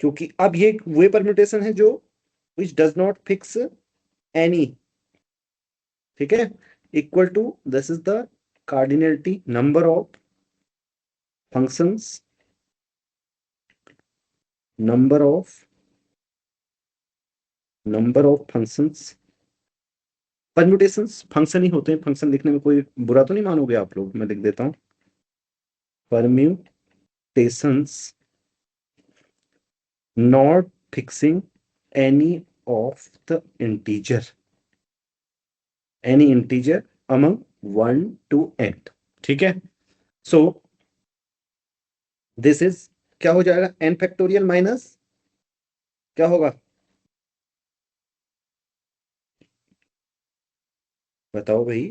Speaker 1: क्योंकि अब ये वे परम्यूटेशन है जो which does not fix any, ठीक है, equal to this is the cardinality number of functions, number of functions, permutations function ही होते हैं, फंक्शन लिखने में कोई बुरा तो नहीं मानोगे आप लोग, मैं लिख देता हूं permutations not fixing any of the integer among 1 to n, ठीक है। सो दिस इज क्या हो जाएगा, n फैक्टोरियल माइनस क्या होगा बताओ भाई?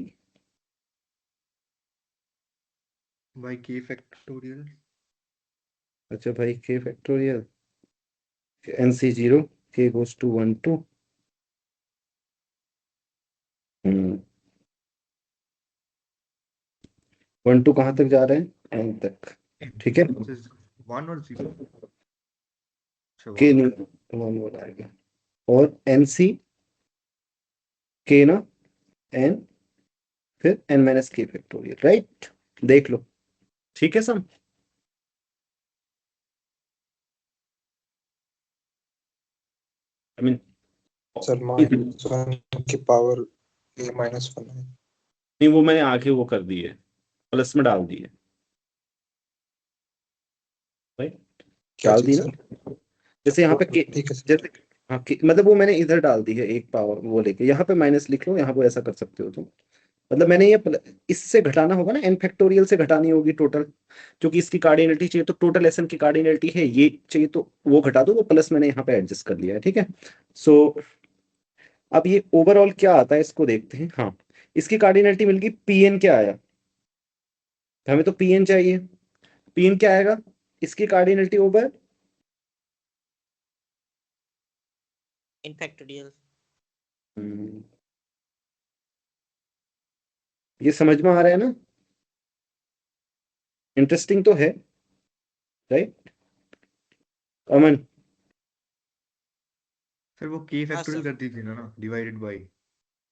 Speaker 7: By k factorial.
Speaker 1: अच्छा भाई k factorial, NC0 k goes to 1 2 1 2 कहां तक जा रहे हैं, n तक, ठीक है।
Speaker 7: 1 और 0
Speaker 1: k नहीं 1 आएगा, और NC k ना n, फिर n-k फैक्टोरियल, राइट, देख लो, ठीक है सब। आई मीन
Speaker 8: सर -1 की पावर a-1 है।
Speaker 1: नहीं, वो मैंने आगे वो कर दी है, प्लस में डाल दी है भाई,
Speaker 8: क्या
Speaker 1: डाल दी
Speaker 8: चीज
Speaker 1: ना,
Speaker 8: सर?
Speaker 1: जैसे यहाँ पे k,
Speaker 8: ठीक है सर।
Speaker 1: जैसे हाँ मतलब वो मैंने इधर डाल दी है एक पावर वो लेके, यहाँ पे माइनस लिख लो, यहाँ पे ऐसा कर सकते हो तुम, मतलब मैंने ये इससे घटाना होगा ना, n फैक्टोरियल से घटानी होगी टोटल, क्योंकि इसकी कार्डिनलिटी चाहिए तो टोटल SN की कार्डिनलिटी है ये चाहिए, तो वो घटा दो, वो प्लस मैंने यहाँ पे एडजस्ट कर लिया है, ठीक है। सो अब ये ओवरऑल क्या आता है इसको देखते हैं, हाँ, इसकी कार्डिनलिटी मिल गई, PN क्या आया, हमें तो PN चाहिए, PN क्या आएगा, इसकी कार्डिनलिटी ओवर
Speaker 10: इन फैक्टोरियल।
Speaker 1: ये समझ में आ रहा है ना, इंटरेस्टिंग तो है, राइट अमन?
Speaker 7: सर वो k
Speaker 10: हाँ
Speaker 7: फैक्टोरियल
Speaker 10: सर।
Speaker 7: कर दीजिए ना, डिवाइडेड बाई।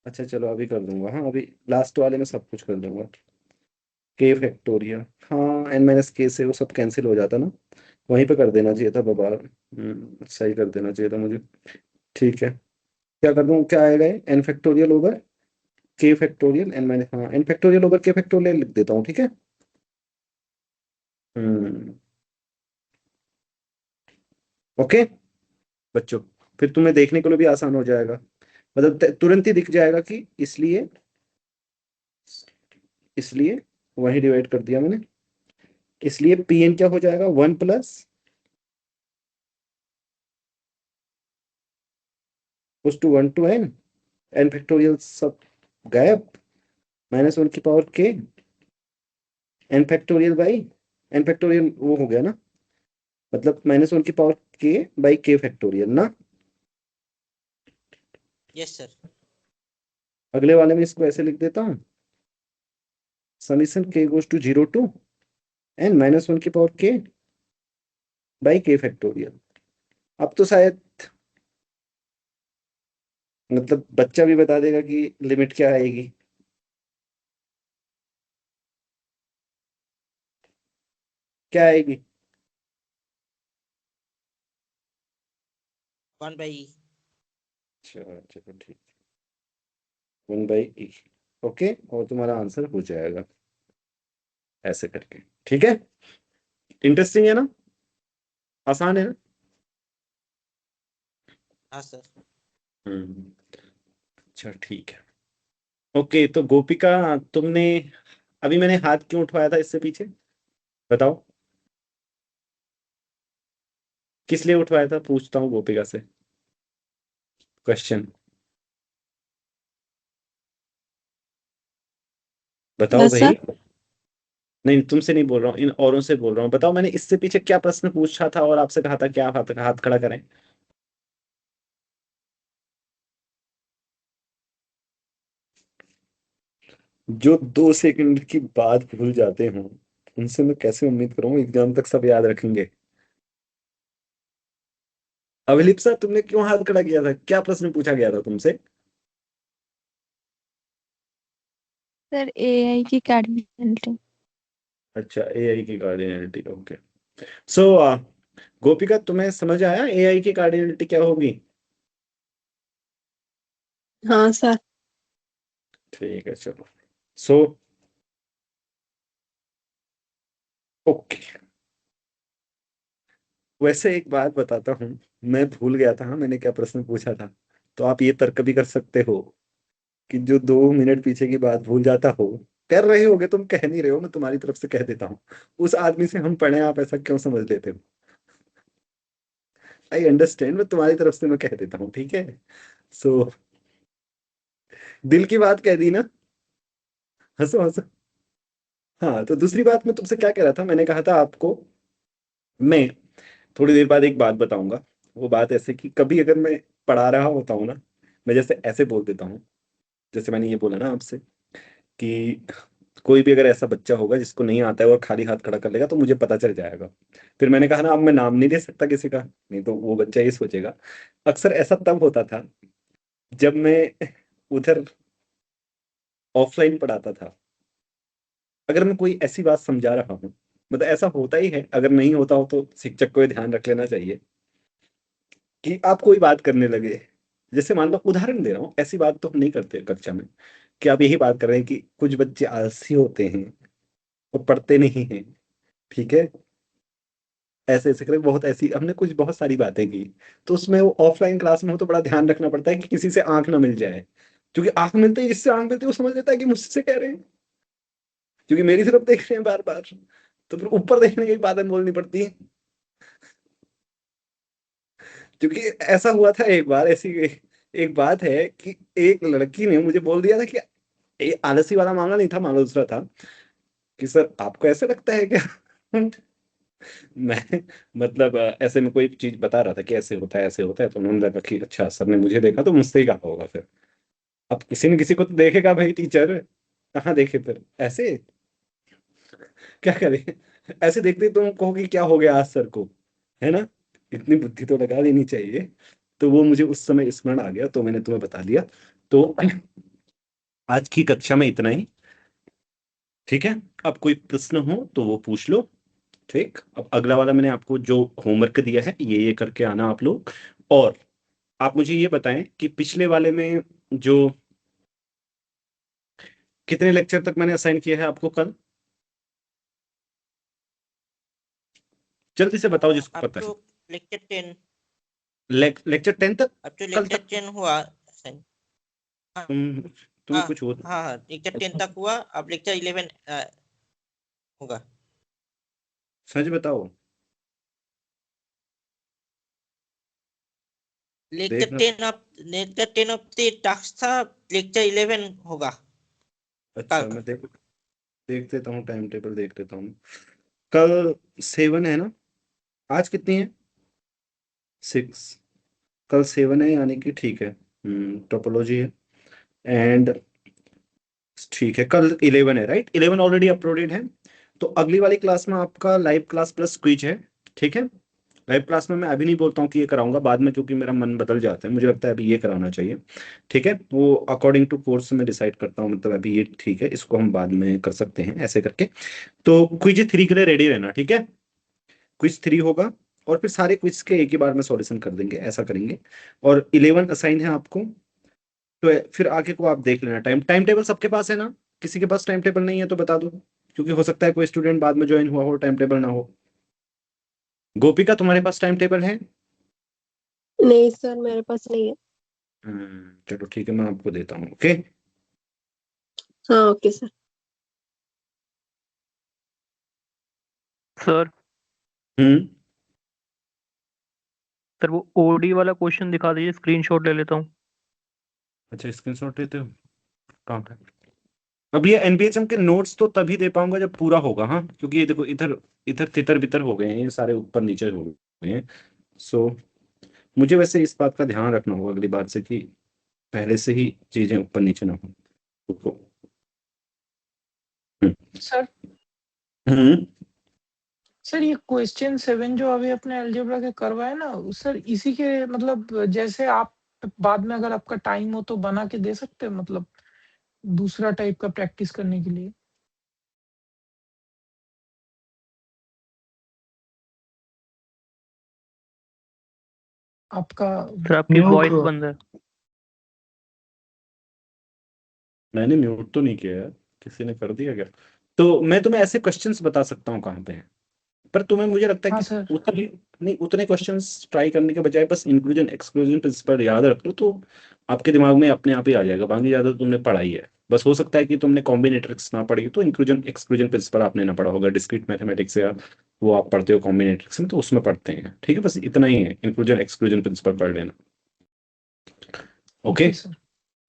Speaker 1: अच्छा चलो अभी कर दूंगा, हाँ अभी लास्ट वाले में सब कुछ कर दूंगा, k फैक्टोरियल, हाँ n-k से वो सब कैंसिल हो जाता ना, वहीं पे कर देना चाहिए था बाबा, सही कर देना चाहिए था मुझे, ठीक है। क्या कर दूं, क्या आएगा ये, n factorial over k factorial हाँ n factorial over k factorial लिख देता हूँ, ठीक है। ओके बच्चों, फिर तुम्हें देखने के लिए भी आसान हो जाएगा, मतलब तुरंत ही दिख जाएगा कि इसलिए वही डिवाइड कर दिया मैंने, इसलिए PN क्या हो जाएगा, 1 प्लस उस टू 1 to n फैक्टोरियल सब गायब, -1 की power k n factorial by n factorial वो हो गया ना, मतलब -1 की power k by k factorial ना।
Speaker 10: Yes sir.
Speaker 1: अगले वाले में इसको ऐसे लिख देता हूँ, summation k goes to 0 to n -1 की power k by k factorial. अब तो शायद मतलब बच्चा भी बता देगा कि लिमिट क्या आएगी। क्या आएगी?
Speaker 10: 1/e।
Speaker 1: चलो चलो ठीक, 1/e। ओके, और तुम्हारा आंसर हो जाएगा ऐसे करके। ठीक है, इंटरेस्टिंग है ना, आसान है ना।
Speaker 10: हाँ सर।
Speaker 1: अच्छा ठीक है। ओके, तो गोपिका तुमने अभी, मैंने हाथ क्यों उठवाया था इससे पीछे, बताओ किस लिए उठवाया था, पूछता हूँ गोपिका से क्वेश्चन, बताओ
Speaker 5: बस
Speaker 1: भाई।
Speaker 5: सर।
Speaker 1: नहीं, तुमसे नहीं बोल रहा हूँ, इन औरों से बोल रहा हूँ। बताओ मैंने इससे पीछे क्या प्रश्न पूछा था और आपसे कहा था क्या, हाथ खड़ा करें। जो 2 सेकंड की बात भूल जाते हो उनसे मैं कैसे उम्मीद करूँ एग्जाम तक सब याद रखेंगे। अभिलिप्सा, तुमने क्यों हाथ खड़ा किया था, क्या प्रश्न पूछा गया था तुमसे?
Speaker 5: सर एआई की कार्डिनलिटी।
Speaker 1: अच्छा, एआई की कार्डिनलिटी, ओके। सो गोपिका, तुम्हें समझ आया एआई की कार्डिनलिटी क्या होगी?
Speaker 5: हाँ सर।
Speaker 1: ठीक है, चलो। सो ओके, वैसे एक बात बताता हूँ, मैं भूल गया था मैंने क्या प्रश्न पूछा था। तो आप ये तर्क भी कर सकते हो कि जो 2 मिनट पीछे की बात भूल जाता हो, कर रहे होगे तुम, कह नहीं रहे हो, मैं तुम्हारी तरफ से कह देता हूँ, उस आदमी से हम पढ़े, आप ऐसा क्यों समझ लेते हो? आई अंडरस्टैंड, मैं तुम्हारी तरफ से मैं कह देता हूँ, ठीक है। सो दिल की बात कह दी ना, हंसो हंसो। हाँ, तो दूसरी बात मैं तुमसे क्या कह रहा था, मैंने कहा था आपको मैं थोड़ी देर बाद एक बात बताऊंगा। वो बात ऐसे कि कभी अगर मैं पढ़ा रहा होता हूँ ना, मैं जैसे ऐसे बोल देता हूँ, जैसे मैंने ये बोला ना आपसे कि कोई भी अगर ऐसा बच्चा होगा जिसको नहीं आता है और खाली हाथ खड़ा कर लेगा तो मुझे पता चल जाएगा। फिर मैंने कहा ना, अब मैं नाम नहीं दे सकता किसी का, नहीं तो वो बच्चा ये सोचेगा। अक्सर ऐसा तब होता था जब मैं उधर ऑफलाइन पढ़ाता था। अगर मैं कोई ऐसी बात समझा रहा हूँ, मतलब ऐसा होता ही है, अगर नहीं होता हो तो शिक्षक को ये ध्यान रख लेना चाहिए कि आप कोई बात करने लगे, जैसे मान लो, उदाहरण दे रहा हूँ, ऐसी बात तो हम नहीं करते कक्षा में, कि आप यही बात कर रहे हैं कि कुछ बच्चे आलसी होते हैं, वो पढ़ते नहीं हैं, ठीक है, ऐसे ऐसे करके बहुत ऐसी हमने कुछ बहुत सारी बातें की। तो उसमें वो ऑफलाइन क्लास में हो तो बड़ा ध्यान रखना पड़ता है कि किसी से आंख ना मिल जाए, क्योंकि आंख मिलते ही, जिससे आंख मिलती है वो समझ लेता है कि मुझसे कह रहे हैं, क्योंकि मेरी तरफ देख रहे हैं बार बार, तो फिर ऊपर देखने की बातें बोलनी पड़ती है। क्योंकि ऐसा हुआ था एक बार, ऐसी एक बात है कि एक लड़की ने मुझे बोल दिया था कि ये आलसी वाला मामला नहीं था, मामला दूसरा था, कि सर आपको ऐसे लगता है क्या? मैं मतलब ऐसे में कोई चीज बता रहा था कि ऐसे होता है ऐसे होता है, तो उन्होंने लगा कि अच्छा सर ने मुझे देखा तो मुझसे ही कहा होगा फिर। अब किसी न किसी को तो देखेगा भाई टीचर, कहाँ देखे फिर ऐसे, क्या करे, ऐसे देखते ही तुम कहो कि क्या हो गया आज सर को, है ना, इतनी बुद्धि तो लगा देनी चाहिए। तो वो मुझे उस समय स्मरण आ गया, तो मैंने तुम्हें बता दिया। तो आज की कक्षा में इतना ही, ठीक है। अब कोई प्रश्न हो तो वो पूछ लो, ठीक। अब अगला वाला मैंने आपको जो होमवर्क दिया है ये करके आना आप लोग। और आप मुझे ये बताएं कि पिछले वाले में जो कितने लेक्चर तक मैंने असाइन किया है आपको कल, जल्दी से बताओ जिसको
Speaker 10: अब
Speaker 1: पता है।
Speaker 10: तो लेक्चर 10।
Speaker 1: लेक्चर 10 तक,
Speaker 10: अब तो
Speaker 1: कल
Speaker 10: लेक्चर
Speaker 1: तक
Speaker 10: 10 हुआ। हाँ
Speaker 1: तुम
Speaker 10: हाँ
Speaker 1: कुछ हो।
Speaker 10: हाँ, लेक्चर 10 तक हुआ, अब लेक्चर 11 होगा।
Speaker 1: सच बताओ,
Speaker 10: लेक्चर
Speaker 1: देखना।
Speaker 10: 10 अब लेक्चर 10 अब से टास्क था, लेक्चर 11 होगा
Speaker 1: अच्छा,
Speaker 10: कल।
Speaker 1: मैं देख देता हूँ, टाइम टेबल देख लेता हूँ। कल 7 है ना, आज कितनी है? 6। कल 7 है, यानी कि ठीक है, टोपोलॉजी है। एंड ठीक है, कल 11 है, राइट, 11 ऑलरेडी अपलोडेड है। तो अगली वाली क्लास में आपका लाइव क्लास प्लस क्विज है, ठीक है। लाइव क्लास में मैं अभी नहीं बोलता हूँ कि ये कराऊंगा, बाद में, क्योंकि मेरा मन बदल जाता है, मुझे लगता है अभी ये कराना चाहिए। ठीक है, वो अकॉर्डिंग टू कोर्स में डिसाइड करता हूँ, मतलब अभी ये ठीक है, इसको हम बाद में कर सकते हैं ऐसे करके। तो क्विज 3 के लिए रेडी रहना, ठीक है। क्विज 3 होगा और फिर सारे क्विज के एक ही बार में सॉल्यूशन कर देंगे, ऐसा करेंगे। और 11 असाइन है आपको, तो फिर आगे को आप देख लेना। टाइम टेबल सबके पास है ना? किसी के पास टाइम टेबल नहीं है तो बता दो, क्योंकि हो सकता है कोई स्टूडेंट बाद में ज्वाइन हुआ हो, टाइम टेबल ना हो। गोपिका, तुम्हारे पास टाइम टेबल है?
Speaker 11: नहीं सर, मेरे पास नहीं है।
Speaker 1: चलो ठीक है, मैं आपको देता हूँ। ओके,
Speaker 11: हाँ ओके सर।
Speaker 9: सर
Speaker 1: हम्म
Speaker 9: सर वो ओडी वाला क्वेश्चन दिखा दीजिए, स्क्रीनशॉट ले लेता हूँ।
Speaker 1: अच्छा, स्क्रीनशॉट लेते हो? कहाँ पे? अब ये एनबीएचएम के नोट्स तो तभी दे पाऊंगा जब पूरा होगा, हाँ, क्योंकि ये देखो इधर इधर तितर बितर हो गए हैं, ये सारे ऊपर नीचे हो गए हैं। सो मुझे वैसे इस बात का ध्यान रखना होगा अगली बार से कि पहले से ही चीजें ऊपर नीचे ना हो।
Speaker 2: सर
Speaker 1: हम्म
Speaker 2: सर ये क्वेश्चन 7 जो अभी अपने अलजेब्रा के करवाए ना सर, इसी के मतलब जैसे आप बाद में अगर आपका टाइम हो तो बना के दे सकते हैं, मतलब दूसरा टाइप का प्रैक्टिस करने के लिए। आपका
Speaker 9: सर आपकी
Speaker 6: म्यूट
Speaker 9: वॉइस
Speaker 6: हो।
Speaker 9: बंद है।
Speaker 1: मैंने म्यूट तो नहीं किया यार, किसी ने कर दिया क्या? तो मैं तुम्हें ऐसे क्वेश्चंस बता सकता हूँ कहाँ पे हैं, पर तुम्हें, मुझे लगता है
Speaker 2: हाँ
Speaker 1: कि
Speaker 2: सर।
Speaker 1: उतने नहीं, उतने क्वेश्चंस ट्राई करने के बजाय बस इंक्लूजन एक्सक्लूजन प्रिंसिपल याद रख लो, तो आपके दिमाग में अपने आप ही आ जाएगा। बाकी ज्यादा तुमने पढ़ाई है, बस हो सकता है कि तुमने कॉम्बिनेट्रिक्स ना पढ़ी तो इंक्लूजन एक्सक्लूजन प्रिंसिपल आपने ना पढ़ा होगा, डिस्क्रीट मैथमेटिक्स या वो आप पढ़ते हो कॉम्बिनेट्रिक्स में, तो उसमें पढ़ते हैं। ठीक है, बस इतना ही है, इंक्लूजन एक्सक्लूजन प्रिंसिपल पढ़ लेना। Okay,
Speaker 2: okay sir.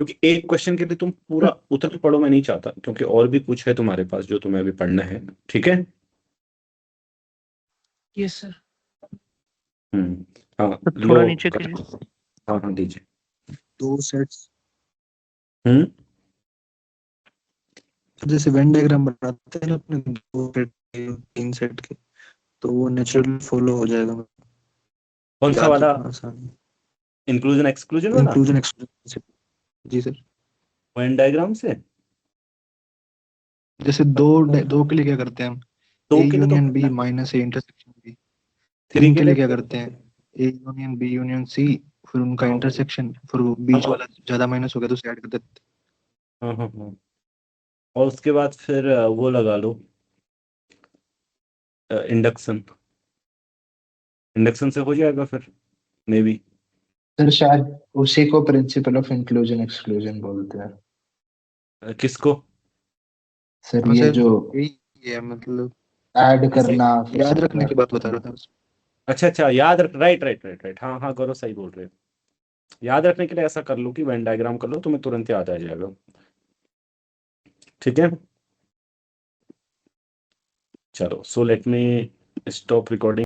Speaker 1: क्योंकि एक क्वेश्चन के लिए तुम पूरा उतर पढ़ो मैं नहीं चाहता, क्योंकि और भी कुछ है तुम्हारे पास जो तुम्हें अभी पढ़ना है। ठीक है।
Speaker 2: Yes sir.
Speaker 1: हाँ
Speaker 9: तो
Speaker 1: लो।
Speaker 9: थोड़ा नीचे कीजिए।
Speaker 1: हाँ हाँ दीजिए।
Speaker 8: 2 सेट्स,
Speaker 1: हम्म
Speaker 8: जैसे वेन डायग्राम बनाते हैं ना अपने 2 सेट के 3 सेट के, तो वो नेचुरली फॉलो हो जाएगा।
Speaker 1: कौन सा
Speaker 8: याद
Speaker 1: वाला?
Speaker 8: रखना आसान है।
Speaker 1: इंक्लूजन एक्सक्लूजन वाला?
Speaker 8: Inclusion exclusion. जी सर।
Speaker 1: वेन डायग्राम से?
Speaker 8: जैसे दो के लिए क्या करते हैं हम?
Speaker 1: दो
Speaker 8: ए
Speaker 1: के लिए तो
Speaker 8: union b minus a intersection b.
Speaker 1: 3
Speaker 8: 3
Speaker 1: के
Speaker 8: के
Speaker 1: लिए
Speaker 8: लिए क्या करते हैं? A union b union c, फिर उनका
Speaker 1: हाँ
Speaker 8: इंटरसेक्शन, फिर वो बीच वाला ज्यादा माइनस हो गया तो उसे ऐड कर देते
Speaker 1: हाँ हाँ हाँ। और उसके बाद फिर वो लगा लो, इंडक्शन। इंडक्शन से हो जाएगा फिर, मे बी।
Speaker 6: सर शायद उसी को प्रिंसिपल ऑफ इंक्लूजन एक्सक्लूजन बोलते हैं।
Speaker 1: किसको?
Speaker 6: सर
Speaker 8: हाँ
Speaker 6: ये
Speaker 8: सर,
Speaker 6: जो
Speaker 8: यही है मतलब,
Speaker 6: ऐड
Speaker 1: इसे
Speaker 6: करना फिर
Speaker 8: याद रखने की
Speaker 6: सब्ट्रैक्ट
Speaker 8: बात बता रहा
Speaker 6: करना।
Speaker 8: था।
Speaker 1: अच्छा अच्छा, याद रख, राइट राइट राइट राइट, हाँ हाँ गौरव सही बोल रहे हो। याद रखने के लिए ऐसा कर लो कि वेन डायग्राम कर लो, तुम्हें तुरंत याद आ जाएगा। ठीक है, चलो, सो लेट मी स्टॉप रिकॉर्डिंग।